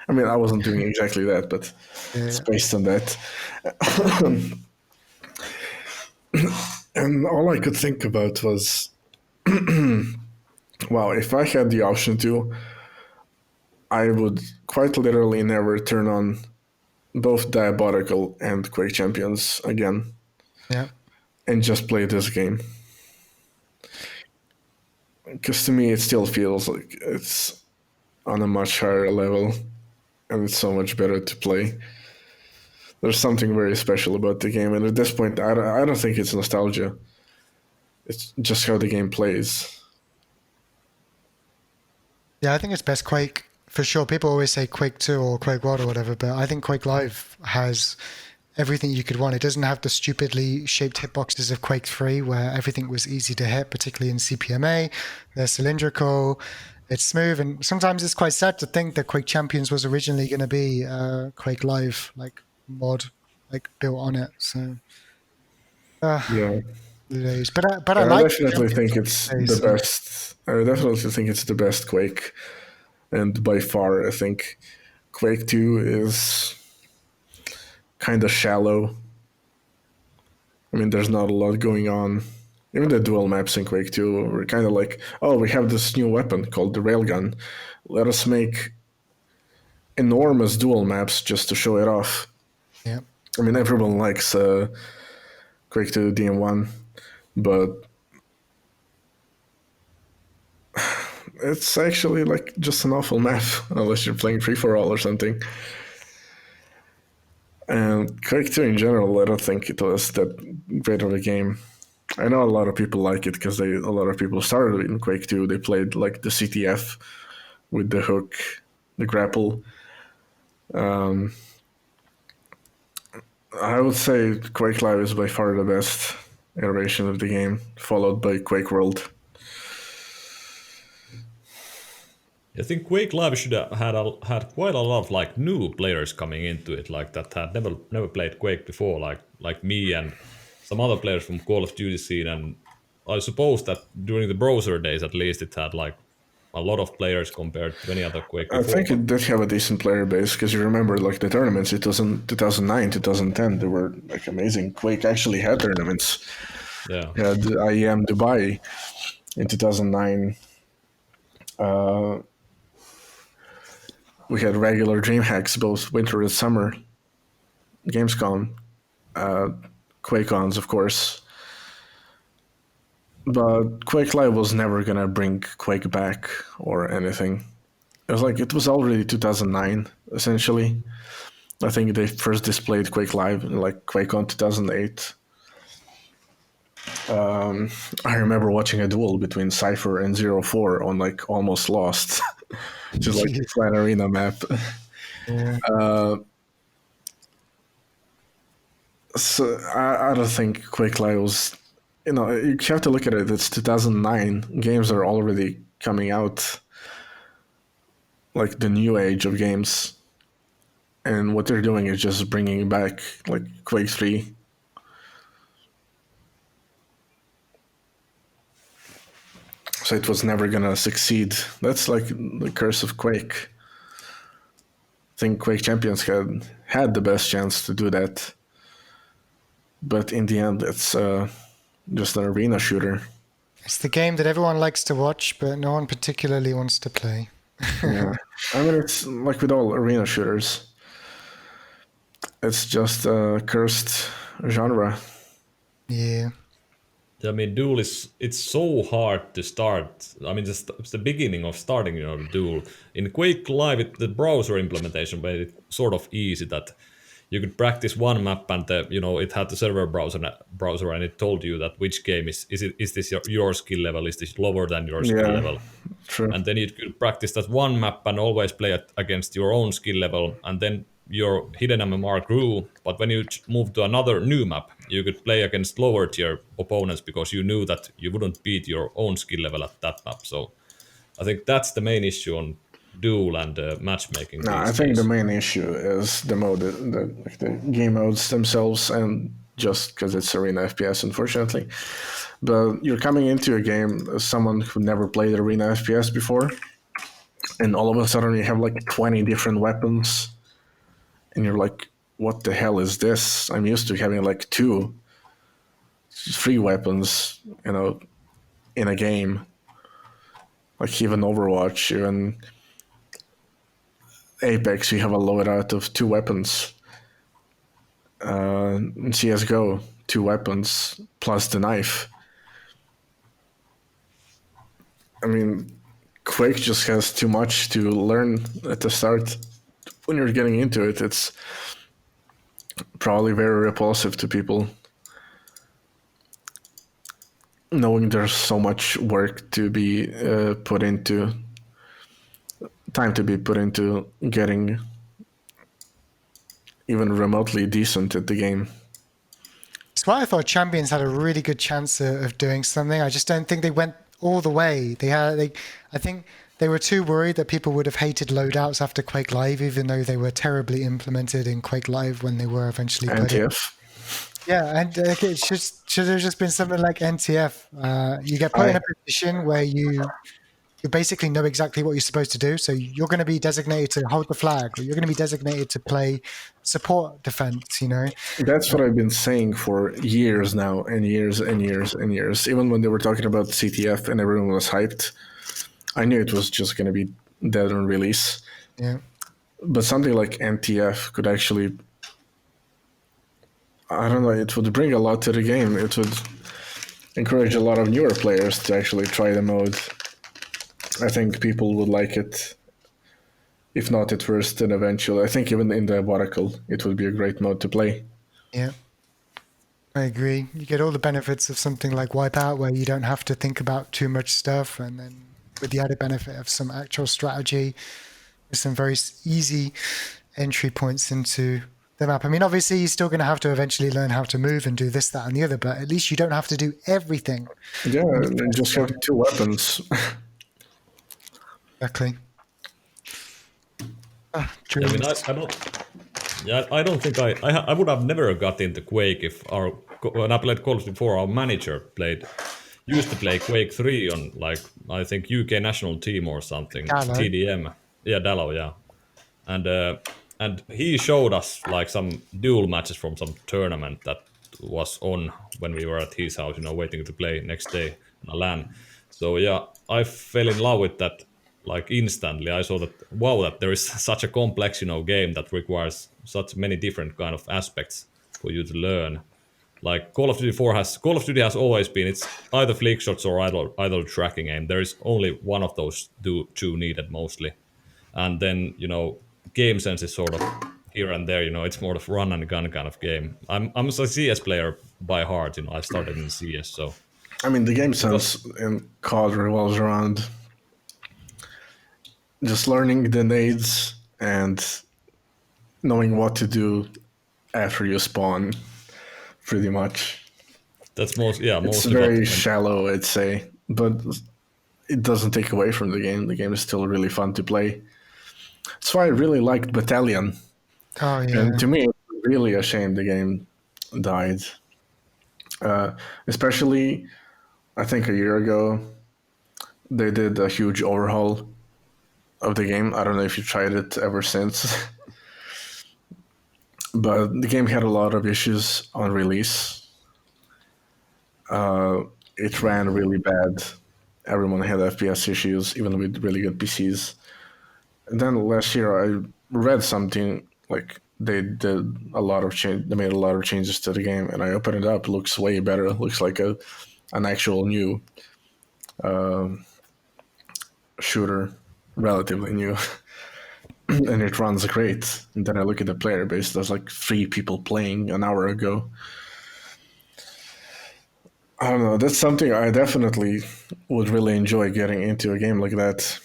I mean, I wasn't doing exactly that, but it's Yeah. based on that. And all I could think about was, wow, if I had the option to, I would quite literally never turn on both Diabolical and Quake Champions again Yeah. and just play this game. Because to me, it still feels like it's on a much higher level and it's so much better to play. There's something very special about the game, and at this point, I don't think it's nostalgia. It's just how the game plays. Yeah, I think it's best Quake for sure. People always say Quake 2 or Quake World or whatever, but I think Quake Live has everything you could want. It doesn't have the stupidly shaped hitboxes of Quake 3 where everything was easy to hit, particularly in CPMA. They're cylindrical, it's smooth, and sometimes it's quite sad to think that Quake Champions was originally going to be Quake Live, like mod, like built on it. So, Yeah, the days. But I I like definitely Champions think of it's the days, the so. best. I definitely think it's the best Quake, and by far, I think Quake 2 is kind of shallow. I mean, there's not a lot going on. Even the dual maps in Quake 2 were kind of like, oh, we have this new weapon called the railgun. Let us make enormous dual maps just to show it off. Yeah. I mean, everyone likes Quake 2 DM1, but it's actually like just an awful map unless you're playing free for all or something. And Quake 2 in general, I don't think it was that great of a game. I know a lot of people like it because a lot of people started in Quake 2. They played like the CTF with the hook, the grapple. I would say Quake Live is by far the best iteration of the game, followed by Quake World. I think Quake Live should have had quite a lot of like new players coming into it, like that had never played Quake before, like me and some other players from Call of Duty scene. And I suppose that during the browser days, at least, it had like a lot of players compared to any other Quake I before. think it did have a decent player base because you remember like the tournaments. It was in 2009, 2010. They were like amazing. Quake actually had tournaments. Yeah, We had IEM Dubai in 2009. We had regular DreamHacks, both winter and summer. Gamescom, QuakeCons, of course. But Quake Live was never gonna bring Quake back or anything. It was already 2009 essentially. I think they first displayed Quake Live in like QuakeCon 2008. I remember watching a duel between Cypher and 04 on like Almost Lost, just like a flat arena map. Yeah. So I don't think Quake Live was. You have to look at it. It's 2009. Games are already coming out, like the new age of games, and what they're doing is just bringing back like Quake 3. So it was never gonna succeed. That's like the curse of Quake. I think Quake Champions had the best chance to do that, but in the end, it's just an arena shooter. It's the game that everyone likes to watch, but no one particularly wants to play. Yeah, I mean it's like with all arena shooters. It's just a cursed genre. Yeah. I mean, Duel it's so hard to start. I mean, it's the beginning of starting, Duel. In Quake Live, the browser implementation made it sort of easy that you could practice one map and it had the server browser and it told you that which game is this your skill level, is this lower than your skill Yeah, level, true. and then you could practice that one map and always play it against your own skill level, and then your hidden MMR grew. But when you moved to another new map, you could play against lower tier opponents because you knew that you wouldn't beat your own skill level at that map. So I think that's the main issue on Duel and matchmaking No, I these think the days. main issue is the mode, like the game modes themselves, and just because it's arena FPS, unfortunately. But you're coming into a game as someone who never played arena FPS before, and all of a sudden you have like 20 different weapons, and you're like, what the hell is this? I'm used to having like 3 weapons, in a game. Like even Overwatch, even Apex, you have a loadout of 2 weapons. In CSGO, 2 weapons plus the knife. I mean, Quake just has too much to learn at the start. When you're getting into it, it's probably very repulsive to people. Knowing there's so much work to be put into, time to be put into getting even remotely decent at the game. It's why I thought Champions had a really good chance of doing something. I just don't think they went all the way. I think they were too worried that people would have hated loadouts after Quake Live, even though they were terribly implemented in Quake Live when they were eventually put in. NTF. Yeah, and it should have just been something like NTF. You get put in a position where you basically know exactly what you're supposed to do. So you're going to be designated to hold the flag, or you're going to be designated to play support defense, That's what I've been saying for years now, and years and years and years. Even when they were talking about CTF and everyone was hyped, I knew it was just going to be dead on release. Yeah. But something like NTF could actually, I don't know, it would bring a lot to the game. It would encourage a lot of newer players to actually try the mode. I think people would like it If not at first, then eventually. I think even in the Oracle, it would be a great mode to play. Yeah, I agree. You get all the benefits of something like Wipeout, where you don't have to think about too much stuff, and then with the added benefit of some actual strategy, with some very easy entry points into the map. I mean, obviously, you're still going to have to eventually learn how to move and do this, that, and the other, but at least you don't have to do everything. Yeah, and just have 2 weapons. Exactly. Yeah, I mean, Dreams. I don't. Yeah, I don't think I would have never got into Quake if when I played Call of Duty 4, our manager used to play Quake 3 on like I think UK national team or something, Gallo. TDM. Yeah, Dallo, yeah. And and he showed us like some duel matches from some tournament that was on when we were at his house, waiting to play next day on a LAN. So yeah, I fell in love with that like instantly. I saw that wow, that there is such a complex game that requires such many different kind of aspects for you to learn. Like Call of Duty has always been it's either flick shots or either tracking aim. There is only one of those two needed mostly, and then game sense is sort of here and there. It's more of run and gun kind of game. I'm a CS player by heart. I started in CS, so I mean, the game it was sense in COD revolves around just learning the nades and knowing what to do after you spawn, pretty much. that's It's mostly what. very shallow, I'd say, but it doesn't take away from the game. The game is still really fun to play. That's why I really liked Battalion. Oh, yeah. And to me, it's really a shame the game died. Especially, I think a year ago, they did a huge overhaul of the game. I don't know if you tried it ever since, but the game had a lot of issues on release. It ran really bad. Everyone had FPS issues, even with really good PCs. And then last year, I read something like they did a lot of change. They made a lot of changes to the game, and I opened it up. It looks way better. It looks like an actual new shooter, relatively new, and it runs great. And then I look at the player base. There's like 3 people playing an hour ago. I don't know. That's something I definitely would really enjoy getting into a game like that.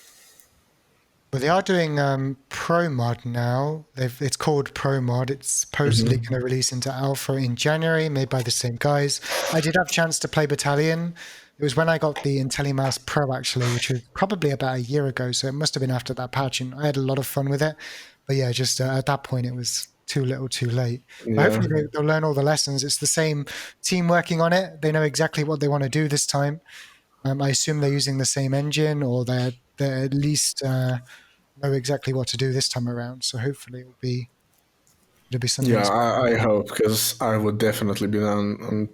Well, they are doing Pro Mod now. It's called Pro Mod. It's supposedly going to release into alpha in January, made by the same guys. I did have a chance to play Battalion. It was when I got the IntelliMouse Pro, actually, which was probably about a year ago. So it must have been after that patch, and I had a lot of fun with it. But yeah, just at that point, it was too little, too late. But Yeah. hopefully they'll learn all the lessons. It's the same team working on it. They know exactly what they want to do this time. I assume they're using the same engine, or they're at least know exactly what to do this time around. So hopefully it'll be something. Yeah, I hope, because I would definitely be down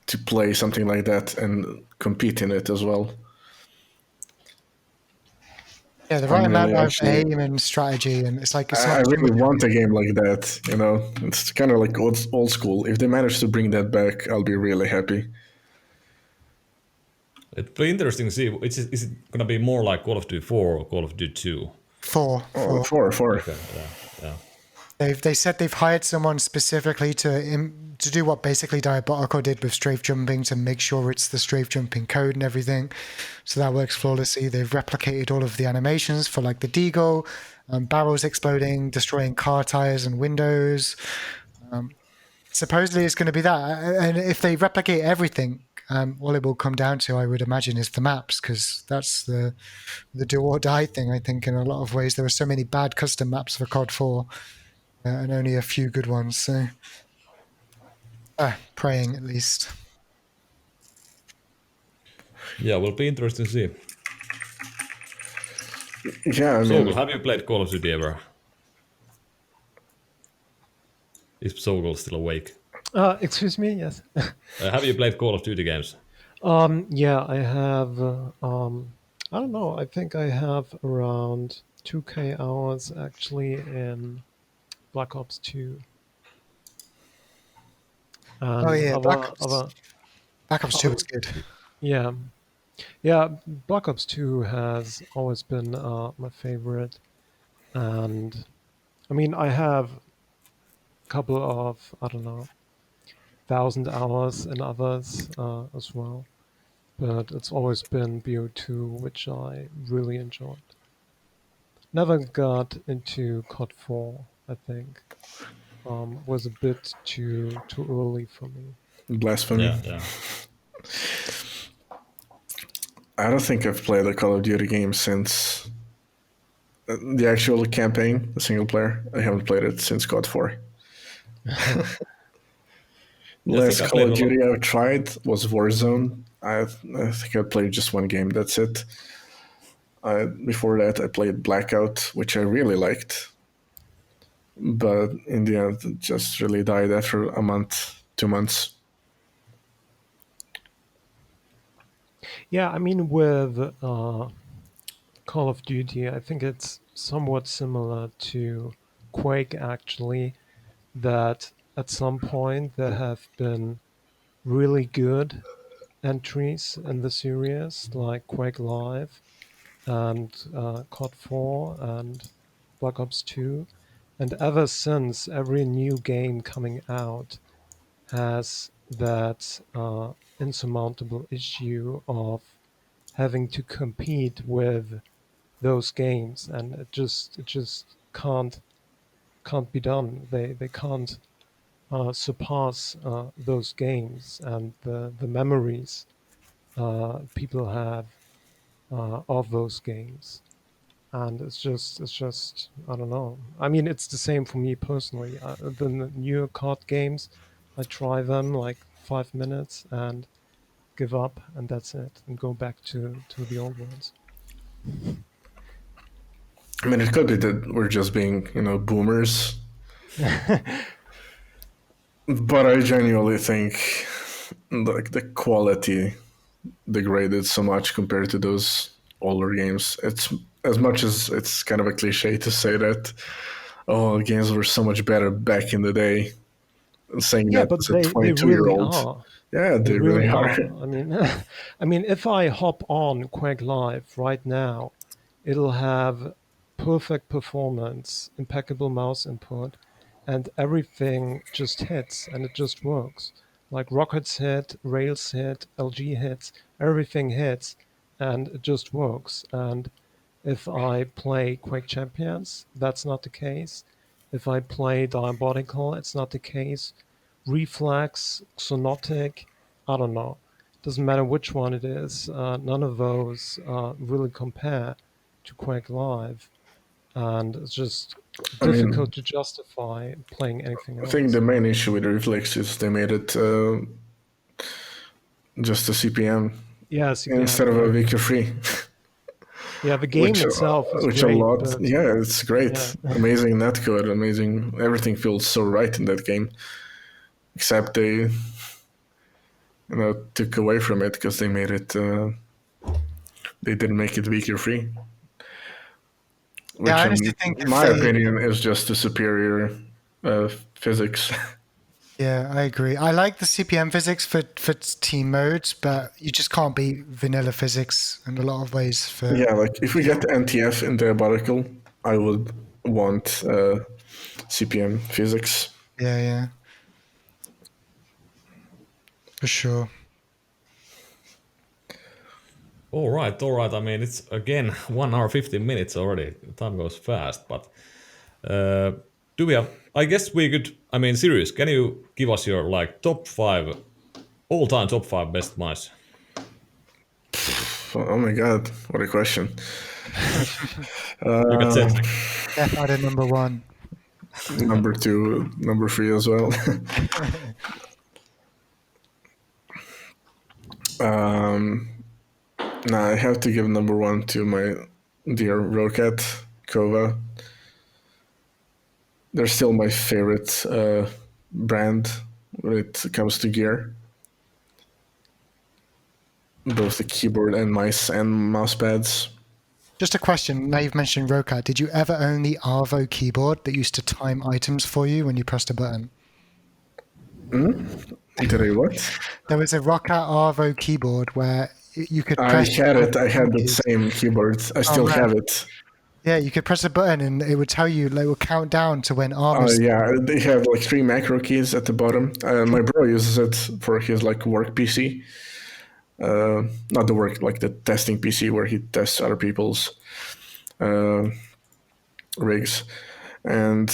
to play something like that and compete in it as well. Yeah, the I'm right amount really of actually. aim and strategy, and it's like it's I not too really much. want a game like that. It's kind of like old school. If they manage to bring that back, I'll be really happy. It'd be interesting to see. Is it gonna be more like Call of Duty 4 or Call of Duty 2? Four. Oh, four. Okay, yeah, yeah. They said they've hired someone specifically to do what basically Diabolical did with strafe jumping, to make sure it's the strafe jumping code and everything. So that works flawlessly. They've replicated all of the animations for like the deagle, barrels exploding, destroying car tires and windows. Supposedly it's going to be that. And if they replicate everything, all it will come down to, I would imagine, is the maps, because that's the do or die thing. I think in a lot of ways there are so many bad custom maps for COD 4 and only a few good ones. So praying at least. Yeah, will be interesting to see. Yeah, I Sogel, mean, have you played Call of Duty ever? Is Sogel still awake? Excuse me. Yes. Have you played Call of Duty games? Yeah, I have. I don't know. I think I have around 2K hours actually in Black Ops 2 Oh and yeah, other. Black Ops 2 was good. Yeah, yeah. Black Ops 2 has always been my favorite. And I mean, I have a couple of, I don't know, 1,000 hours in others as well. But it's always been BO2, which I really enjoyed. Never got into COD 4, I think. Was a bit too early for me. Blasphemy. Yeah. I don't think I've played a Call of Duty game since the actual campaign, the single player. I haven't played it since COD 4. Yeah, I think Last I Call played of a lot. Duty I tried was Warzone. I think I played just one game. That's it. Before that, I played Blackout, which I really liked, but in the end, it just really died after a month, 2 months. Yeah, I mean, with Call of Duty, I think it's somewhat similar to Quake, actually, that at some point there have been really good entries in the series, like Quake Live and COD 4 and Black Ops 2. And ever since, every new game coming out has that insurmountable issue of having to compete with those games, and it just can't be done. They can't surpass those games and the memories people have of those games. And it's just I don't know. I mean, it's the same for me personally. The newer card games, I try them like 5 minutes and give up, and that's it, and go back to the old ones. I mean, it could be that we're just being, boomers, but I genuinely think like the quality degraded so much compared to those older games. It's as much as it's kind of a cliche to say that, oh, games were so much better back in the day. Saying Yeah, that but as a they 22 year really old. are. Yeah, They they really really are. are. I mean, I mean, if I hop on Quake Live right now, it'll have perfect performance, impeccable mouse input, and everything just hits and it just works. Like rockets hit, rails hit, LG hits, everything hits, and it just works. And if I play Quake Champions, that's not the case. If I play Diabolical, it's not the case. Reflex, Xonotic, I don't know. Doesn't matter which one it is. None of those really compare to Quake Live, and it's just I mean, difficult to justify playing anything I think else. the main issue with Reflex is they made it just a CPM Yeah, instead CPM. of a Yeah, weaker free, yeah. The game which itself is which a great, lot. but Yeah, it's yeah, great, amazing netcode, amazing. Everything feels so right in that game, except they took away from it because they made it. They didn't make it weaker free, Yeah, which I honestly in think if my they, opinion is just a superior physics. yeah, I agree. I like the CPM physics for team modes, but you just can't beat vanilla physics in a lot of ways for Yeah, like if we get NTF in Diabolical, I would want CPM physics. yeah, yeah, for sure. All right, all right. I mean, it's again 1 hour 15 minutes already. Time goes fast, but uh, do we have? I guess we could. I mean, serious. Can you give us your like top five all-time top five best mice? Oh my god, what a question. You can say three. Death Adder number one. Number two, number three as well. um, nah, I have to give number one to my dear Rocat, Kova. They're still my favorite brand when it comes to gear. Both the keyboard and mice and mouse pads. Just a question. Now you've mentioned Rocat. Did you ever own the Arvo keyboard that used to time items for you when you pressed a button? Did I what? There was a Rocat Arvo keyboard where you could I press had it. I certain had that keys. same keyboard. I Oh still man, have it. Yeah, you could press a button and it would tell you, like, it would count down to when armors. Yeah, they have like 3 macro keys at the bottom. My bro uses it for his like work PC. Not the work, like the testing PC where he tests other people's uh, rigs. And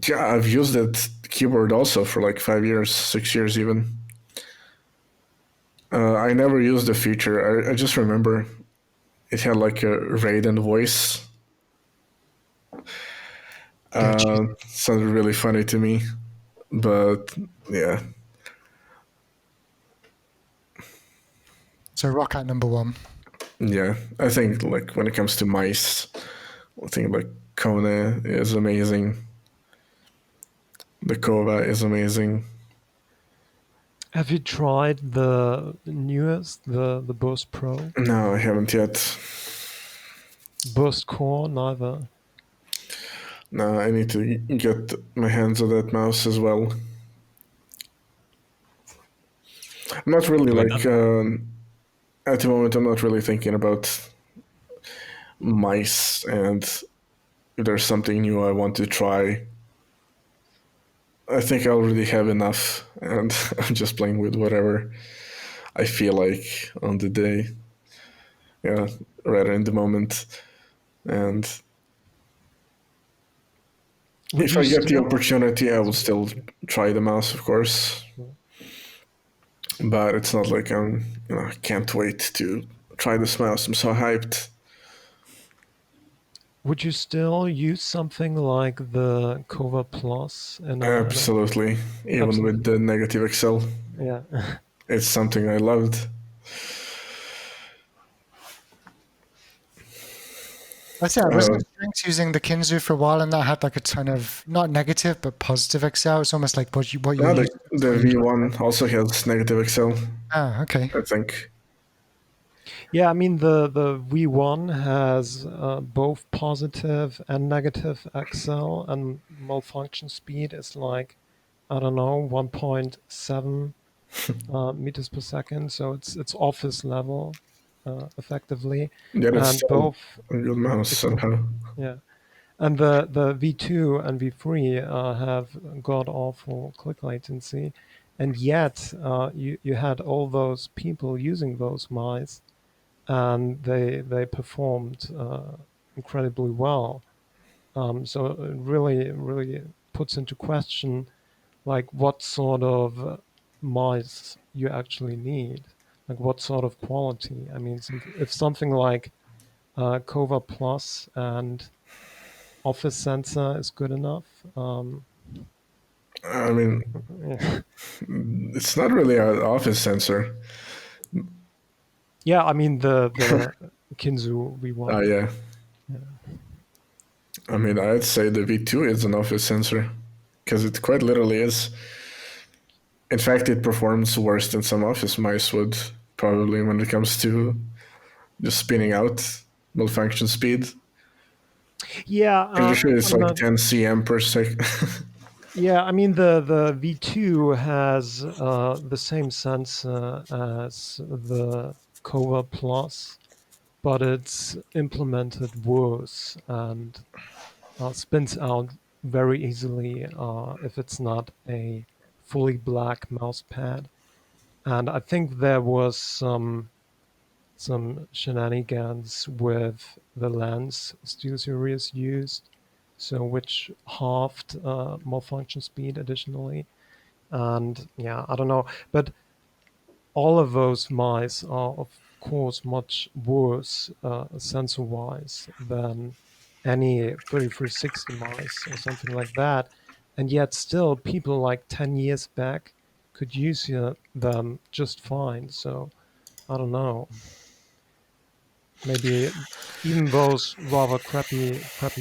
yeah, I've used it keyboard also for like 5 years, 6 years even. I never used the feature. I just remember it had like a Raiden voice. Sounded really funny to me, but yeah. So rock at number 1. Yeah, I think like when it comes to mice, I think like Kone is amazing. The Kova is amazing. Have you tried the newest, the Burst Pro? No, I haven't yet. Burst Core, neither. No, I need to get my hands on that mouse as well. I'm not really I mean, like at the moment. I'm not really thinking about mice and if there's something new I want to try. I think I already have enough, and I'm just playing with whatever I feel like on the day. Yeah, rather in the moment. And Would if you I get the still? opportunity, I will still try the mouse, of course. But it's not like I can't wait to try this mouse. I'm so hyped. Would you still use something like the KovaaK Plus Absolutely. Even with Absolutely. the negative Excel, Yeah. it's something I loved. That's it. I was using the Kinzu for a while, and that had like a ton of not negative but positive Excel. It's almost like what you Now use. the V1 also has negative Excel, Ah, okay. I think. Yeah, I mean the V1 has both positive and negative Excel, and malfunction speed is like, I don't know, 1.7 meters per second. So it's office level, effectively, Yeah, that's and still both a good mouse it's somehow. yeah. And the V2 and V3 have god awful click latency, and yet you had all those people using those mice, and they performed incredibly well. So it really puts into question like what sort of mice you actually need, like what sort of quality. I mean, if something like KovaaK Plus and Office Sensor is good enough. I mean, Yeah. it's not really an office sensor. Yeah, I mean the Kinzu V1. Yeah. Yeah. I mean, I'd say the V2 is an office sensor because it quite literally is. In fact, it performs worse than some office mice would, probably, when it comes to just spinning out malfunction speed. Yeah, Pretty sure it's I'm like not. 10 cm per second. Yeah, I mean the V2 has the same sensor as the KovaaK Plus, but it's implemented worse and spins out very easily if it's not a fully black mouse pad. And I think there was some shenanigans with the lens SteelSeries used, so which halved malfunction speed additionally. And yeah, I don't know, but all of those mice are of course much worse sensor-wise than any 3360 mice or something like that. And yet still people like 10 years back could use them just fine. So I don't know. Maybe even those rather crappy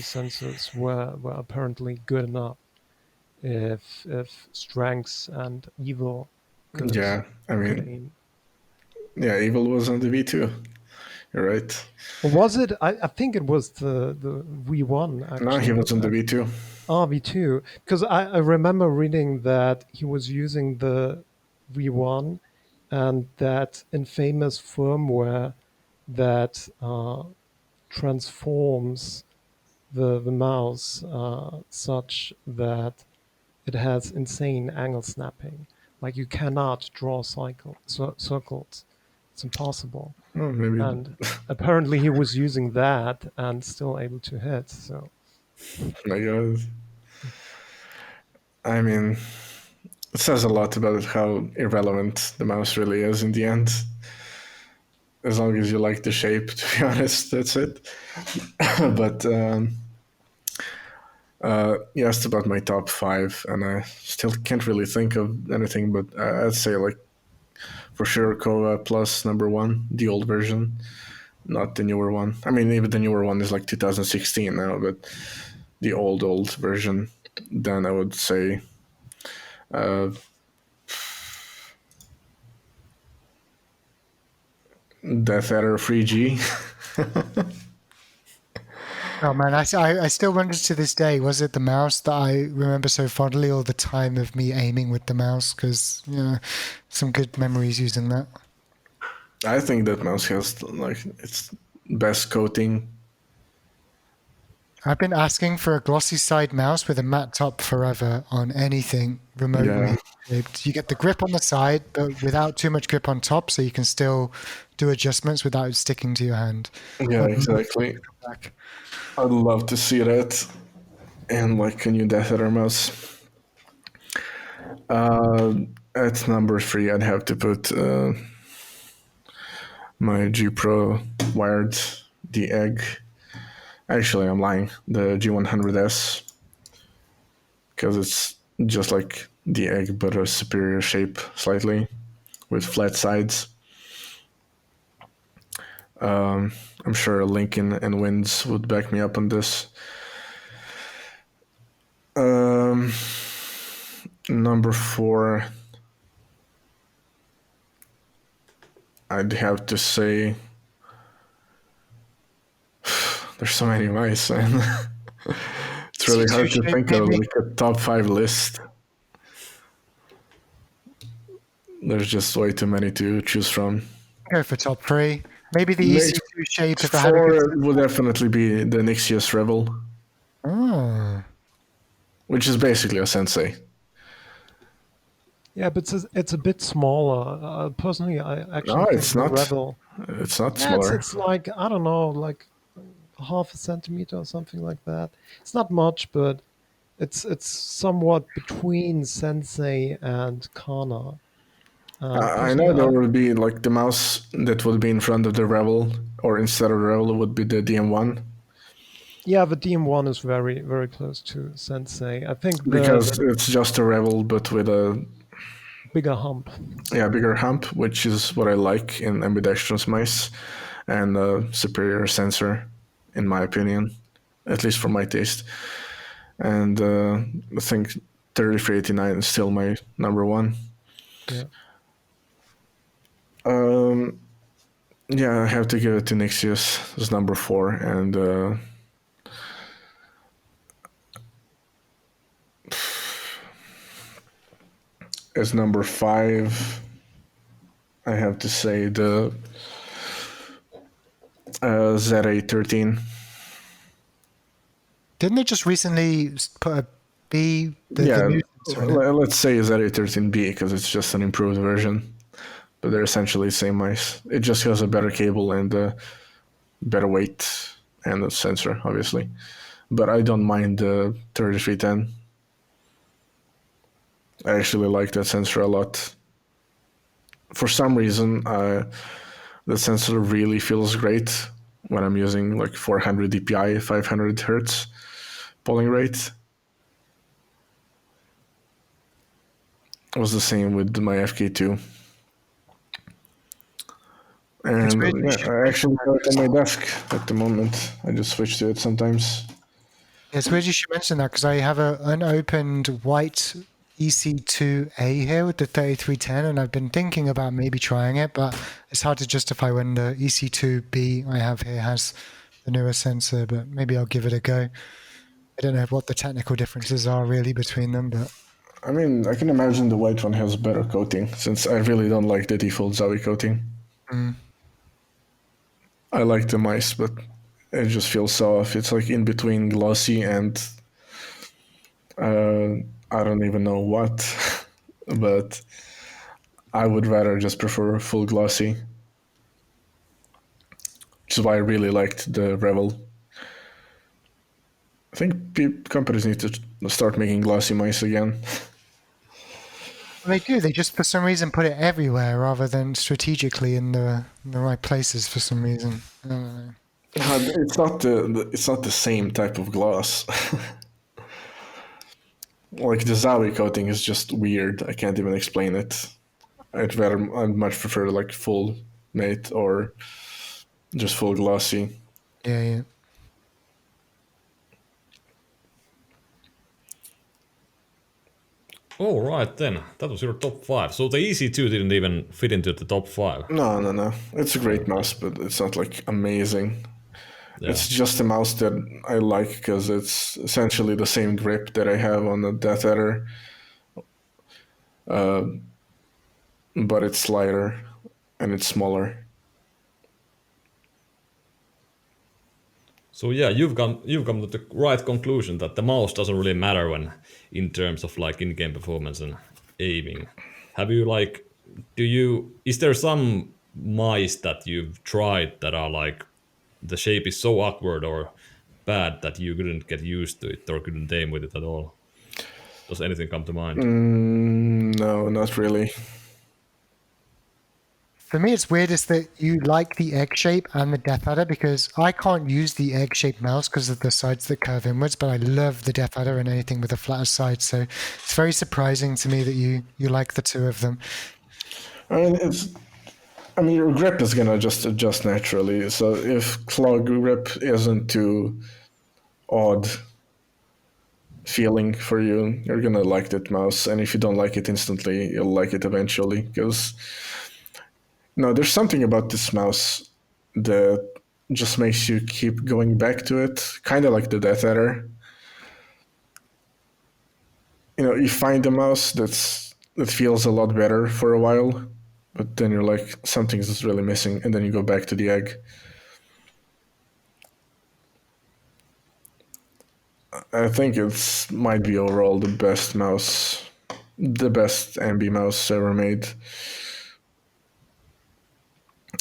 sensors were apparently good enough if strengths and evil could Yeah, I could mean, aim. yeah, Evil was on the V2. You're right. Or was it? I think it was the V1 No, he actually. was on the V2. V2, because I remember reading that he was using the V1 and that infamous firmware that transforms the mouse such that it has insane angle snapping. Like you cannot draw circles. It's impossible. Oh, maybe. And apparently he was using that and still able to hit. So My God. I mean, it says a lot about how irrelevant the mouse really is in the end. As long as you like the shape, to be honest, that's it. But you asked about my top 5, and I still can't really think of anything, but I'd say, like, for sure, KovaaK Plus #1, the old version, not the newer one. I mean, even the newer one is like 2016 now, but the old version. Then I would say Death Adder 3G. Oh man, I still wonder to this day, was it the mouse that I remember so fondly, or the time of me aiming with the mouse? Because, some good memories using that. I think that mouse has, like, its best coating. I've been asking for a glossy side mouse with a matte top forever on anything remotely shaped. You get the grip on the side, but without too much grip on top, so you can still do adjustments without it sticking to your hand. Yeah, exactly. I'd love to see that, and like a new Death Adder mouse. At #3, I'd have to put my G Pro wired, the egg. Actually, I'm lying. The G100S, because it's just like the egg, but a superior shape slightly, with flat sides. I'm sure Lincoln and Winds would back me up on this. #4, I'd have to say there's so many mice, man. It's really hard to think of like a top 5 list. There's just way too many to choose from. Go for top 3. Maybe the EC2 shape if I had a 4 would definitely be the Nixius Rebel, which is basically a Sensei. yeah, but it's a bit smaller. Personally, I actually No, think it's the not. Rebel. It's not Yeah, smaller. it's like, I don't know, like half a centimeter or something like that. It's not much, but it's somewhat between Sensei and Kana. I know there would be like the mouse that would be in front of the Rebel, or instead of the Rebel would be the DM1. Yeah, the DM1 is very, very close to Sensei. I think because it's just a Rebel, but with a bigger hump. bigger hump, which is what I like in ambidextrous mice, and a superior sensor, in my opinion, at least for my taste. And I think 3389 is still my #1. Yeah. Yeah, I have to give it to Nixius as #4, and as #5, I have to say the ZA13. Didn't they just recently put a B? Let's say ZA13B because it's just an improved version, but they're essentially the same mice. It just has a better cable and a better weight and a sensor, obviously. But I don't mind the 3310. I actually like that sensor a lot. For some reason, the sensor really feels great when I'm using like 400 dpi, 500 hertz polling rate. It was the same with my FK2. And I actually have it on my desk at the moment. I just switch to it sometimes. It's weird you should mention that because I have an unopened white EC2A here with the 3310, and I've been thinking about maybe trying it, but it's hard to justify when the EC2B I have here has the newer sensor, but maybe I'll give it a go. I don't know what the technical differences are really between them, but I mean, I can imagine the white one has better coating, since I really don't like the default Zowie coating. I like the mice, but It just feels so off. It's like in between glossy and I don't even know what, but I would rather just prefer full glossy, which is why I really liked the Revel. I think companies need to start making glossy mice again. They do. They just, for some reason, put it everywhere rather than strategically in the right places for some reason. I don't know. It's not the same type of gloss. Like the Zowie coating is just weird. I can't even explain it. I'd much prefer like full mate or just full glossy. Yeah, yeah. All right then, that was your top 5. So the EC2 didn't even fit into the top 5. No. It's a great mouse, but it's not like amazing. Yeah. It's just a mouse that I like because it's essentially the same grip that I have on the Death Adder, but it's lighter and it's smaller. So yeah, you've come to the right conclusion that the mouse doesn't really matter when in terms of like in-game performance and aiming. Have you like is there some mice that you've tried that are like the shape is so awkward or bad that you couldn't get used to it or couldn't aim with it at all? Does anything come to mind? No, not really. For me, it's weirdest that you like the egg shape and the Death Adder because I can't use the egg-shaped mouse because of the sides that curve inwards, but I love the Death Adder and anything with a flatter side. So it's very surprising to me that you like the two of them. I mean, your grip is gonna just adjust naturally. So if claw grip isn't too odd feeling for you, you're gonna like that mouse. And if you don't like it instantly, you'll like it eventually. Because no, there's something about this mouse that just makes you keep going back to it, kind of like the Death Adder. You find a mouse that feels a lot better for a while, but then you're like, something's really missing, and then you go back to the egg. I think it's might be overall the best mouse, the best ambi mouse ever made.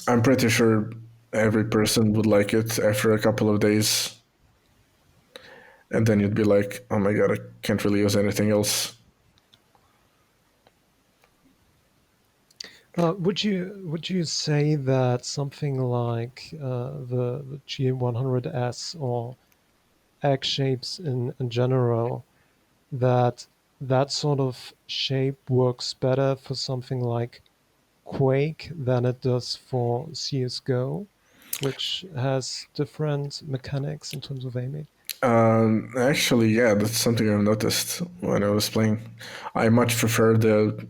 I'm pretty sure every person would like it after a couple of days, and then you'd be like, "Oh my god, I can't really use anything else." Would you say that something like the G100S or egg shapes in general, that sort of shape works better for something like Quake than it does for CSGO, which has different mechanics in terms of aiming? Actually, yeah, that's something I've noticed when I was playing. I much prefer the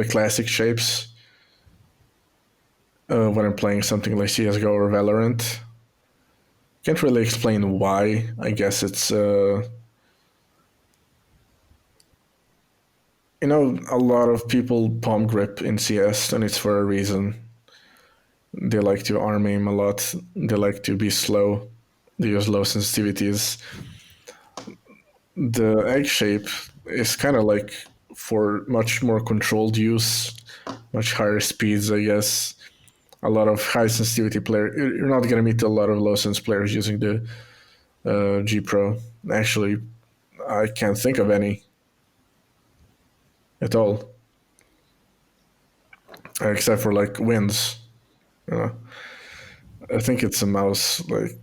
classic shapes when I'm playing something like CS:GO or Valorant. Can't really explain why. I guess it's a lot of people palm grip in CS, and it's for a reason. They like to arm aim a lot. They like to be slow. They use low sensitivities. The egg shape is kind of like for much more controlled use, much higher speeds, I guess. A lot of high sensitivity player. You're not gonna meet a lot of low sense players using the G Pro. Actually, I can't think of any at all, except for like wins. I think it's a mouse. Like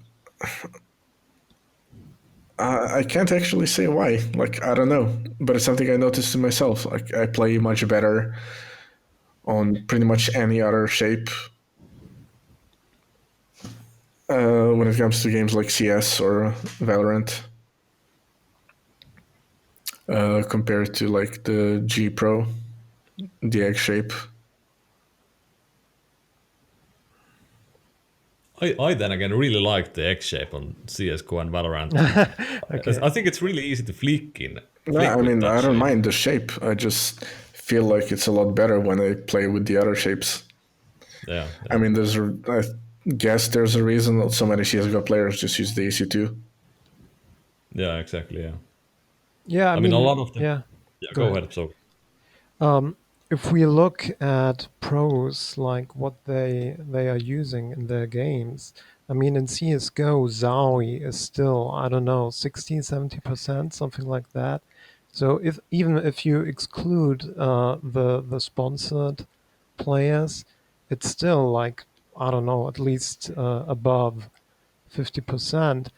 I can't actually say why. Like I don't know, but it's something I noticed in myself. Like I play much better on pretty much any other shape when it comes to games like CS or Valorant. Compared to like the G Pro, the egg shape. I then again really like the X shape on CS:GO and Valorant. Okay. I think it's really easy to flick No, I with mean that I don't shape. mind the shape. I just feel like it's a lot better when I play with the other shapes. Yeah, I yeah. mean, guess there's a reason that so many CSGO players just use the EC2. Yeah, exactly. Yeah. Yeah, I I mean, a mean, lot of them. yeah. Yeah, Go go ahead. ahead. So If we look at pros, like what they are using in their games, I mean, in CS:GO, Zowie is still, I don't know, 60-70%, something like that. So if even if you exclude the sponsored players, it's still like, I don't know, at least above 50%.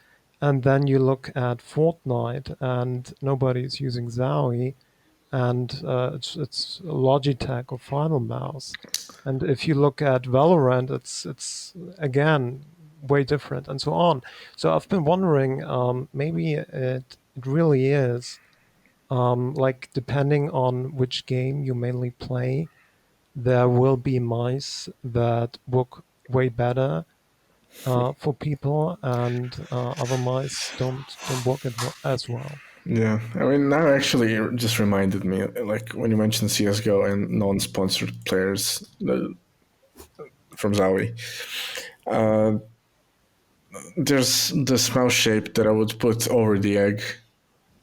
And then you look at Fortnite, and nobody's using Zowie, and it's Logitech or Final Mouse. And if you look at Valorant, it's again way different, and so on. So I've been wondering, maybe it really is, like, depending on which game you mainly play, there will be mice that work way better for people, and other mice don't work as well. Yeah, I mean, now actually it just reminded me, like when you mentioned CS:GO and non-sponsored players from Zowie. There's this mouse shape that I would put over the egg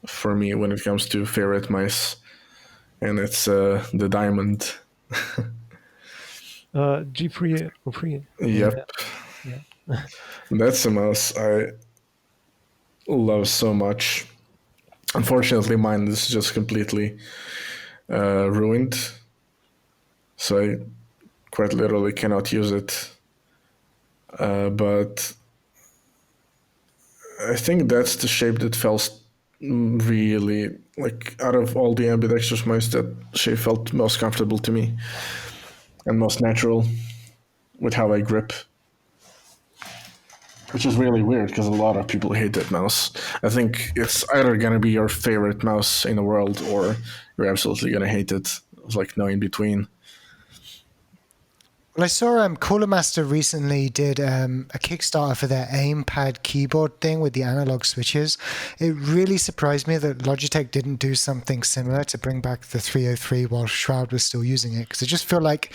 for me when it comes to favorite mice, and it's the diamond. G3 or free. Yep, Yeah, yeah. that's a mouse I love so much. Unfortunately, mine is just completely ruined, so I quite literally cannot use it. But I think that's the shape that felt really, like, out of all the ambidextrous mice, that shape felt most comfortable to me and most natural with how I grip, which is really weird because a lot of people hate that mouse. I think it's either gonna be your favorite mouse in the world or you're absolutely gonna hate it. There's like no in between. Well, I saw Cooler Master recently did a Kickstarter for their aim-pad keyboard thing with the analog switches. It really surprised me that Logitech didn't do something similar to bring back the 303 while Shroud was still using it, because I just feel like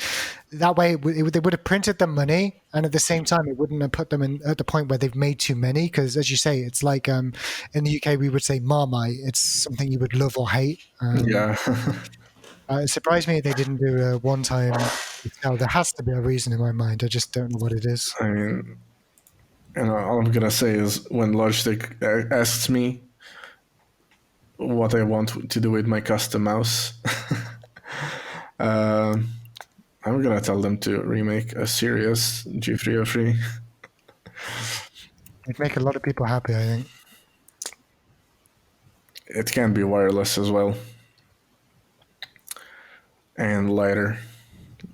that way they would have printed the money, and at the same time it wouldn't have put them in at the point where they've made too many. Because as you say, it's like in the UK we would say Marmite. It's something you would love or hate. Yeah. It surprised me they didn't do a one-time sell. There has to be a reason in my mind. I just don't know what it is. I mean, all I'm gonna say is when Logitech asks me what I want to do with my custom mouse, I'm gonna tell them to remake a serious G303. It'd make a lot of people happy, I think. It can be wireless as well and lighter,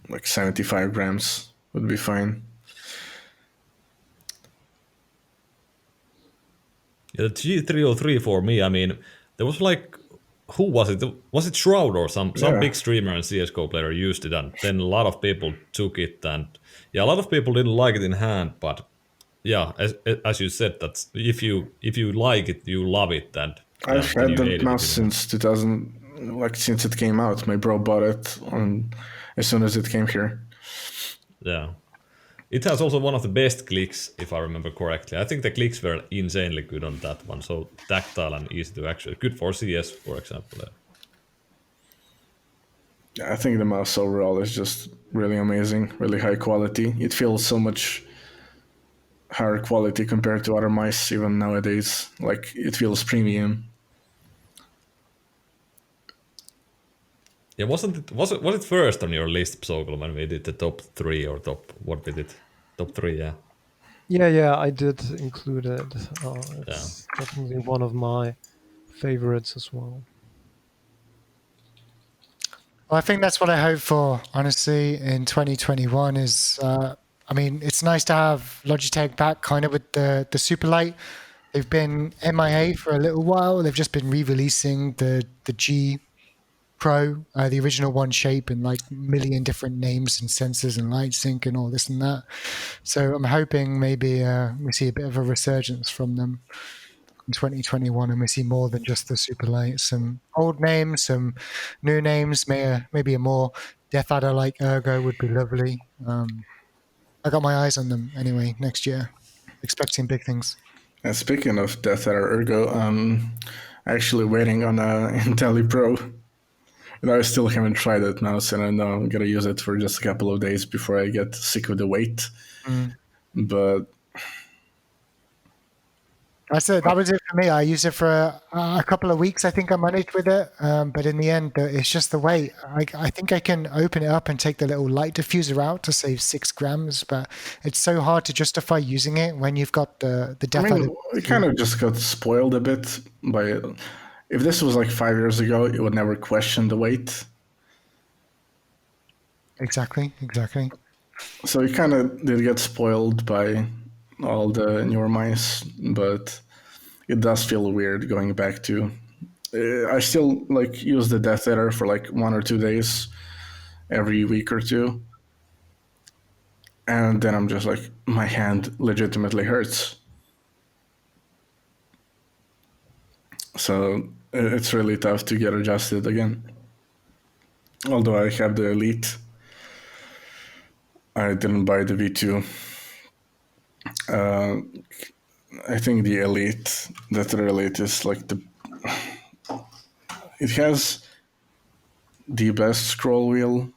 like 75 grams would be fine. yeah, the G303 for me, I mean, there was like, who was it? Was it Shroud or some Yeah, big streamer and CS:GO player used it, and then a lot of people took it, and yeah, a lot of people didn't like it in hand, but yeah, as you said, that's if you like it, you love it, and yeah, I've then had you that hated it mouse in hand. since 2000, like since it came out. My bro bought it as soon as it came here. Yeah. It has also one of the best clicks, if I remember correctly. I think the clicks were insanely good on that one. So tactile and easy to actually. Good for CS, for example. I think the mouse overall is just really amazing, really high quality. It feels so much higher quality compared to other mice even nowadays. Like it feels premium. Yeah, was it first on your list, PZOGEL, when we did the top three or top what we did? Top three, yeah. Yeah, I did include it. Yeah. It's definitely one of my favorites as well. Well, I think that's what I hope for, honestly, in 2021 is, I mean, it's nice to have Logitech back kind of with the Superlight. They've been MIA for a little while. They've just been re-releasing the G Pro, the original one shape, and like a million different names and sensors and light sync and all this and that. So I'm hoping maybe we see a bit of a resurgence from them in 2021, and we see more than just the super light. Some old names, some new names. Maybe a more Death Adder like Ergo would be lovely. I got my eyes on them anyway next year, expecting big things. And speaking of Death Adder Ergo, actually waiting on a Intelli Pro. And I still haven't tried it mouse, and I know I'm gonna use it for just a couple of days before I get sick of the weight. But That's it. That was it for me. I used it for a couple of weeks. I think I managed with it, but in the end, it's just the weight. I think I can open it up and take the little light diffuser out to save 6 grams, but it's so hard to justify using it when you've got the I Death mean, Adder. it kind of just got spoiled a bit by. If this was like 5 years ago, it would never question the weight. Exactly. So it kind of did get spoiled by all the newer mice, but it does feel weird going back to. I still like use the Death Adder for like 1 or 2 days every week or two, and then I'm just like, my hand legitimately hurts. So it's really tough to get adjusted again. Although I have the Elite, I didn't buy the V2. I think the Elite, that Elite is like the. It has the best scroll wheel.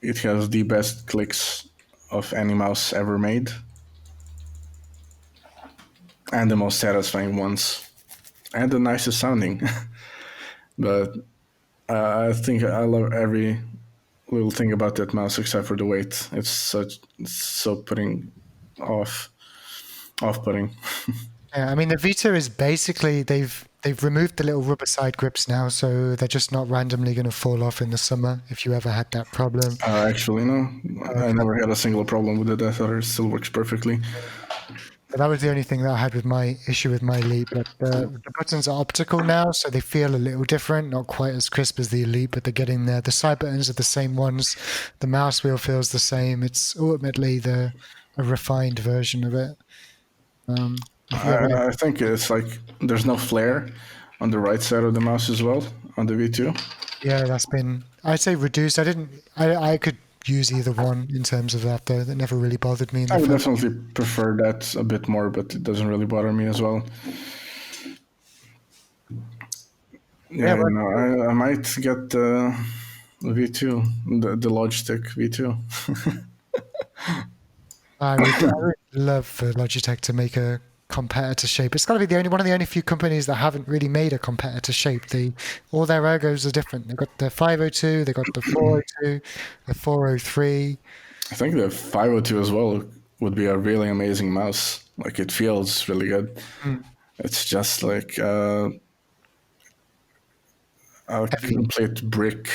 It has the best clicks of any mouse ever made, and the most satisfying ones, and the nicest sounding. But I think I love every little thing about that mouse except for the weight. It's so off-putting. Yeah, I mean the Vita is basically they've removed the little rubber side grips now, so they're just not randomly going to fall off in the summer if you ever had that problem. Actually, no, I Okay. never had a single problem with the Death Adder. It still works perfectly. But that was the only thing that I had with my issue with my Elite. But the buttons are optical now, so they feel a little different, not quite as crisp as the Elite, but they're getting there. The side buttons are the same ones. The mouse wheel feels the same. It's ultimately a refined version of it. If you ever, I think it's like there's no flare on the right side of the mouse as well on the V2. yeah, that's been I'd say reduced. I could use either one in terms of that though. That never really bothered me in I the would first. definitely prefer that a bit more, but it doesn't really bother me as well. Yeah, Yeah, you but know, I might get the V2, the Logitech V2. I would love for Logitech to make a competitor shape. It's got to be the only one of the only few companies that haven't really made a competitor shape. All their ergos are different. They've got the 502, they've got the 402, the 403. I think the 502 as well would be a really amazing mouse. Like it feels really good. It's just like a Heavy. complete brick,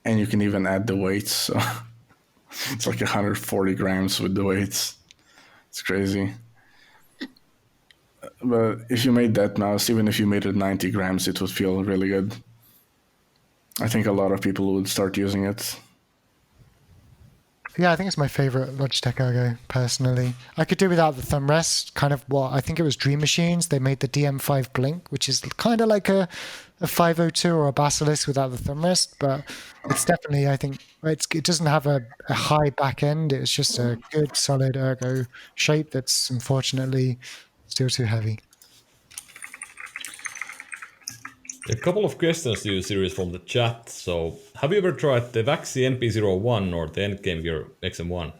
and you can even add the weights. So it's like 140 grams with the weights. It's crazy. But if you made that mouse, even if you made it 90 grams, it would feel really good. I think a lot of people would start using it. Yeah, I think it's my favorite Logitech ergo personally. I could do without the thumb rest. Kind of what I think it was Dream Machines. They made the DM5 Blink, which is kind of like a 502 or a Basilisk without the thumb rest, but it's definitely I think it doesn't have a high back end. It's just a good solid ergo shape that's unfortunately still too heavy. A couple of questions to you, series from the chat. So, have you ever tried the Vaxi NP01 or the Endgame Gear XM1?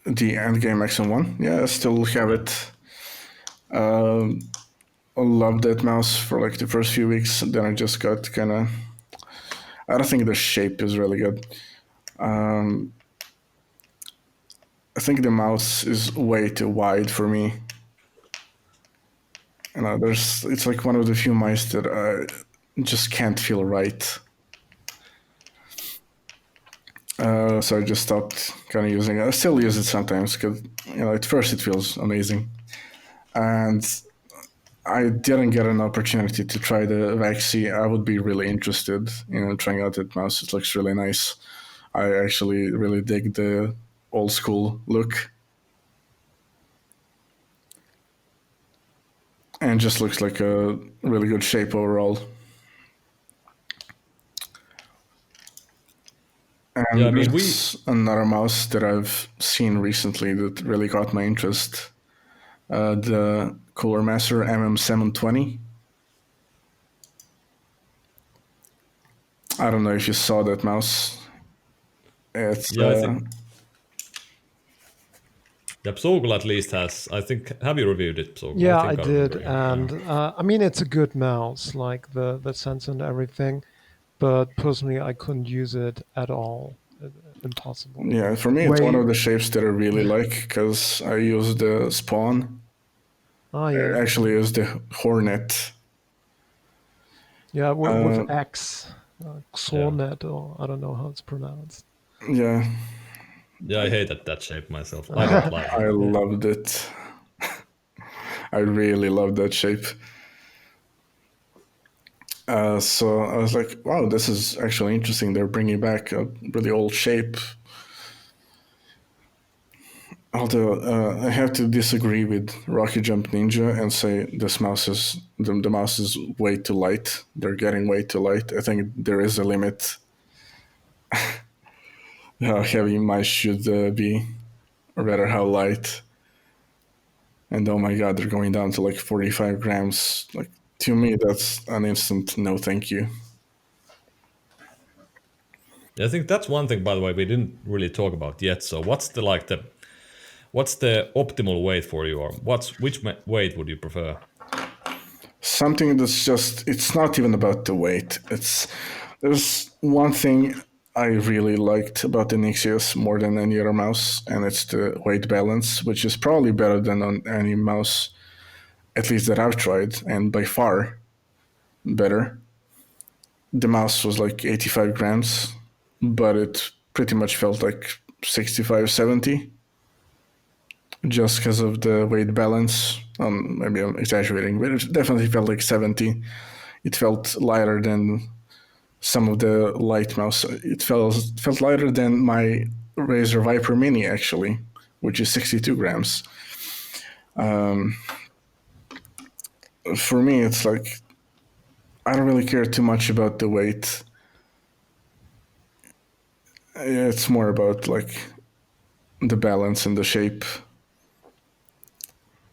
The Endgame XM1, yeah, I still have it. I loved that mouse for like the first few weeks. Then I just got kind of. I don't think the shape is really good. I think the mouse is way too wide for me. You know, it's like one of the few mice that I just can't feel right. So I just stopped kind of using it. I still use it sometimes because, you know, at first it feels amazing. And I didn't get an opportunity to try the Vaxi. I would be really interested in trying out that mouse. It looks really nice. I actually really dig the old school look. And just looks like a really good shape overall. Yeah, And I mean, we there's another mouse that I've seen recently that really caught my interest. The Cooler Master MM720. I don't know if you saw that mouse. It's yeah, I think yeah, PZOGEL at least has. I think have you reviewed it, PZOGEL? I Yeah, I think I did, remember you. Yeah. and I mean it's a good mouse, like the sense and everything. But personally, I couldn't use it at all. Impossible. yeah, for me it's one Way. of the shapes that I really like because I use the Spawn. Ah, yeah, Actually, use the Hornet. yeah. With Uh, X, Yeah. Xornet, or I don't know how it's pronounced. yeah, Yeah, I hated that shape myself. I don't like it. I Yeah. loved it. I really loved that shape. So I was like, wow, this is actually interesting. They're bringing back a really old shape. Although I have to disagree with Rocky Jump Ninja and say this mouse is the mouse is way too light. They're getting way too light. I think there is a limit how heavy mice should be, or rather how light. And oh my god, they're going down to like 45 grams. Like to me, that's an instant no, thank you. Yeah, I think that's one thing, by the way, we didn't really talk about yet. So, what's the optimal weight for you, or which weight would you prefer? Something that's just it's not even about the weight. It's there's one thing I really liked about the Nixius more than any other mouse, and it's the weight balance, which is probably better than on any mouse, at least that I've tried, and by far better. The mouse was like 85 grams, but it pretty much felt like 65, 70, just because of the weight balance. Maybe I'm exaggerating, but it definitely felt like 70. It felt lighter than some of the light mouse. It felt lighter than my Razer Viper Mini actually, which is 62 grams. For me, it's like I don't really care too much about the weight. It's more about like the balance and the shape.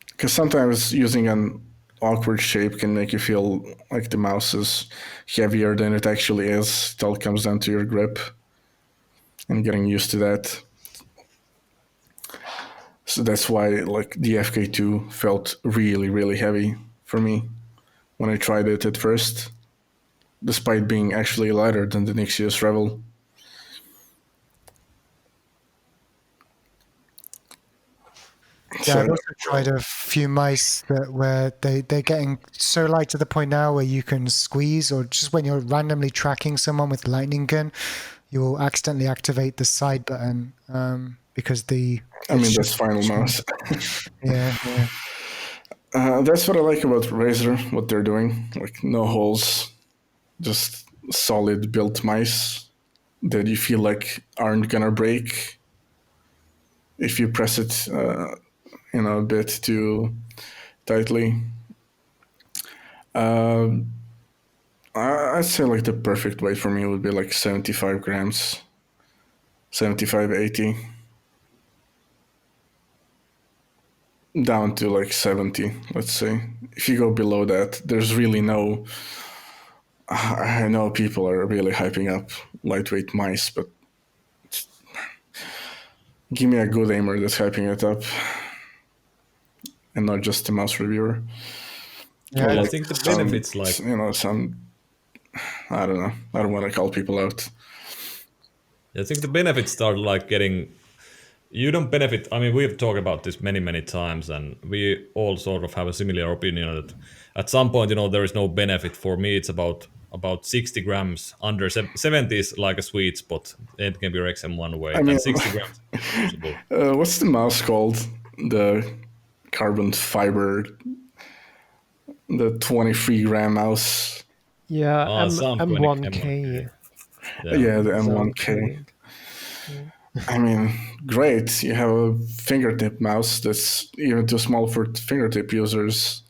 Because sometimes using an awkward shape can make you feel like the mouse is heavier than it actually is. It all comes down to your grip and getting used to that. So that's why like the FK2 felt really, really heavy for me when I tried it at first, despite being actually lighter than the Nixius Rebel. Yeah, I've So also tried a few mice that where they're getting so light to the point now where you can squeeze, or just when you're randomly tracking someone with lightning gun, you'll accidentally activate the side button because I mean it's that's just final mouse. yeah, yeah. That's what I like about Razer, what they're doing. Like no holes, just solid built mice that you feel like aren't gonna break if you press it, a bit too tightly. I'd say like the perfect weight for me would be like 75 grams, 75, 80, down to like 70, let's say. If you go below that, there's really no. I know people are really hyping up lightweight mice, but give me a good aimer that's hyping it up and not just a mouse reviewer. Yeah, Or Yeah, I like think the some, benefits, like some, I don't know. I don't want to call people out. I think the benefits are like getting. You don't benefit. I mean, we've talked about this many, many times, and we all sort of have a similar opinion that at some point, there is no benefit. For me, it's about 60 grams under 70 is like a sweet spot. It can be XM1 I weight, mean, and 60 grams is usable. what's the mouse called? The carbon fiber, the 23-gram mouse. Yeah, Some 20 M1K. M1K. Yeah. Yeah, the Sound M1K. Quake. Yeah. I mean, great. You have a fingertip mouse that's even too small for fingertip users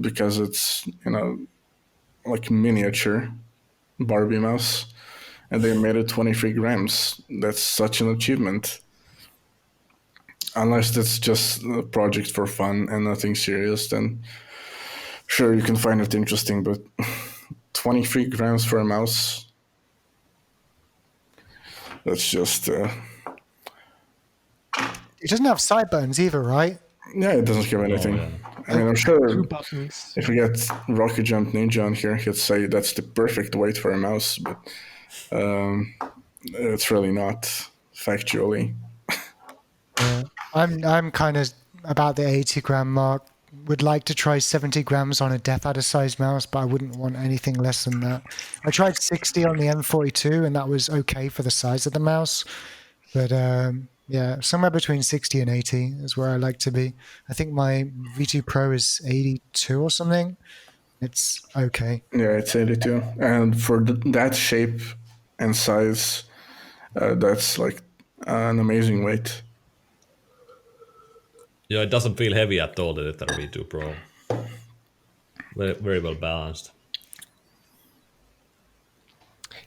because it's, like miniature Barbie mouse. and they made it 23 grams. That's such an achievement. Unless that's just a project for fun and nothing serious, then sure, you can find it interesting, but 23 grams for a mouse, that's just, It doesn't have side buttons either, right? yeah, it doesn't give anything. yeah. I mean, I'm sure 2 buttons. if we get Rocket Jump Ninja on here, he'd say that's the perfect weight for a mouse, but it's really not factually. Yeah. I'm kind of about the 80 gram mark. Would like to try 70 grams on a Death Adder sized mouse, but I wouldn't want anything less than that. I tried 60 on the M42, and that was okay for the size of the mouse. But yeah, somewhere between 60 and 80 is where I like to be. I think my V2 Pro is 82 or something. It's okay. Yeah, it's 82. And for that shape and size, that's like an amazing weight. Yeah, it doesn't feel heavy at all, the Tether V2 Pro. Very, very well balanced.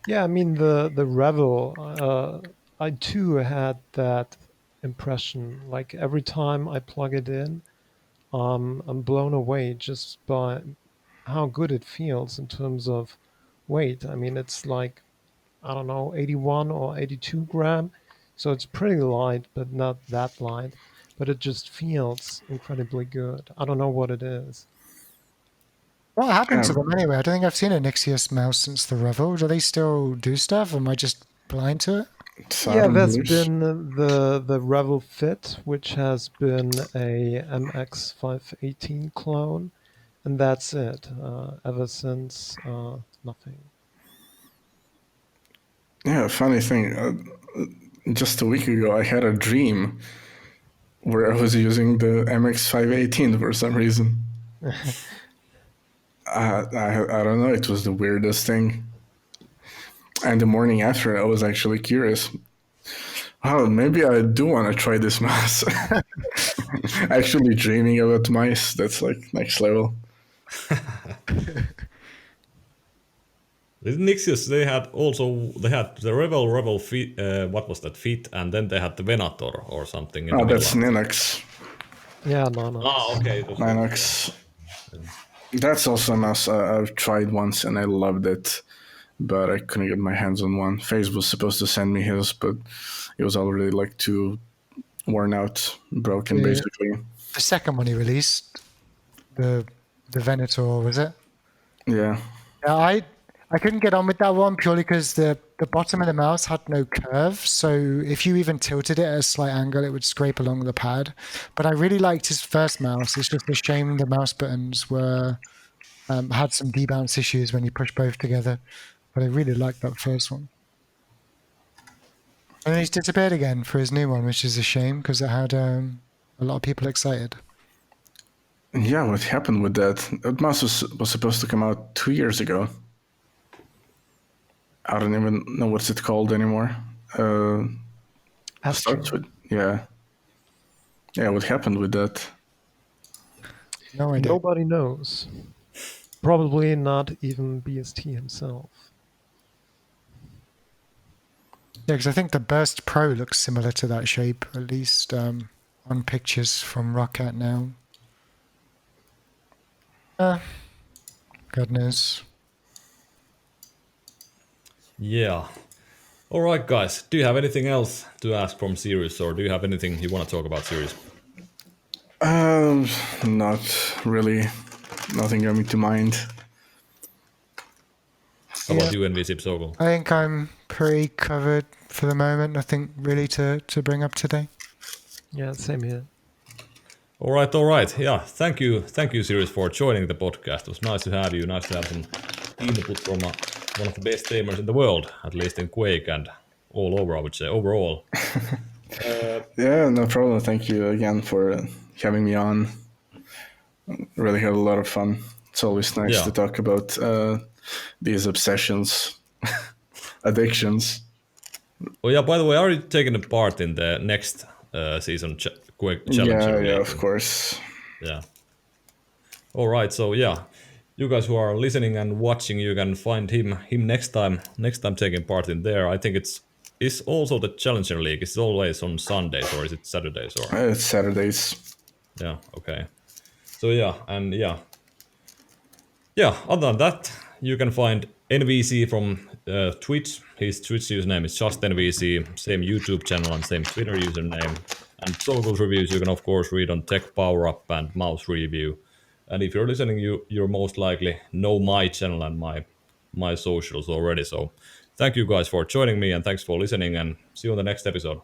Yeah, I mean the Revel. I too had that impression. Like every time I plug it in, I'm blown away just by how good it feels in terms of weight. I mean, it's like, I don't know, 81 or 82 gram. So it's pretty light, but not that light. But it just feels incredibly good. I don't know what it is. What happened to Um, them anyway? I don't think I've seen a Nixius mouse since the Revel. Do they still do stuff? Or am I just blind to it? Yeah, Saturn there's Blues. been the Revel Fit, which has been a MX518 clone, and that's it. Ever since, nothing. Yeah, funny thing. Just a week ago, I had a dream where I was using the MX518 for some reason. I don't know. It was the weirdest thing. And the morning after, I was actually curious. Oh, maybe I do want to try this mouse. Actually dreaming about mice, that's like next level. The Nixius, they had the Rebel Fit, what was that, Fit, and then they had the Venator or something in the Oh, middle. that's Linux. Yeah, no. Ah, okay. It was Linux. That's also a mouse I've tried once and I loved it, but I couldn't get my hands on one. FaZe was supposed to send me his, but it was already like too worn out, broken, Yeah. basically. The second one he released, the Venator, was it? Yeah. Yeah, I couldn't get on with that one purely because the bottom of the mouse had no curve. So if you even tilted it at a slight angle, it would scrape along the pad. But I really liked his first mouse. It's just a shame the mouse buttons were had some debounce issues when you push both together. But I really liked that first one. And then he's disappeared again for his new one, which is a shame because it had a lot of people excited. Yeah, what happened with that? That mouse was supposed to come out 2 years ago. I don't even know what's it called anymore. Astro. Starts with, yeah. Yeah, what happened with that? No idea. Nobody knows. Probably not even BST himself. Yeah, because I think the Burst Pro looks similar to that shape, at least on pictures from Rocket now. Goodness. Yeah. All right, guys. Do you have anything else to ask from series, or do you have anything you want to talk about series? Not really. Nothing coming to mind. How about you and PZOGEL? I think I'm pretty covered for the moment. Nothing really to bring up today. Yeah, same here. All right. Yeah, thank you, series, for joining the podcast. It was nice to have you. Nice to have some input from one of the best gamers in the world, at least in Quake and all over, I would say, overall. Yeah, no problem. Thank you again for having me on. Really had a lot of fun. It's always nice Yeah. to talk about these obsessions, addictions. Oh yeah, by the way, are you taking a part in the next season Quake Challenger? Yeah, of course. Yeah. All right, so yeah, you guys who are listening and watching, you can find him next time taking part in there. I think it's also the Challenger League. It's always on Sundays, or is it Saturdays, or It's Saturdays. yeah, okay. So yeah, other than that, you can find NVC from Twitch. His Twitch username is just NVC, same YouTube channel and same Twitter username. And PZOGEL reviews you can of course read on Tech Power Up and Mouse Review. And if you're listening, you're most likely know my channel and my socials already. So thank you guys for joining me, and thanks for listening, and see you on the next episode.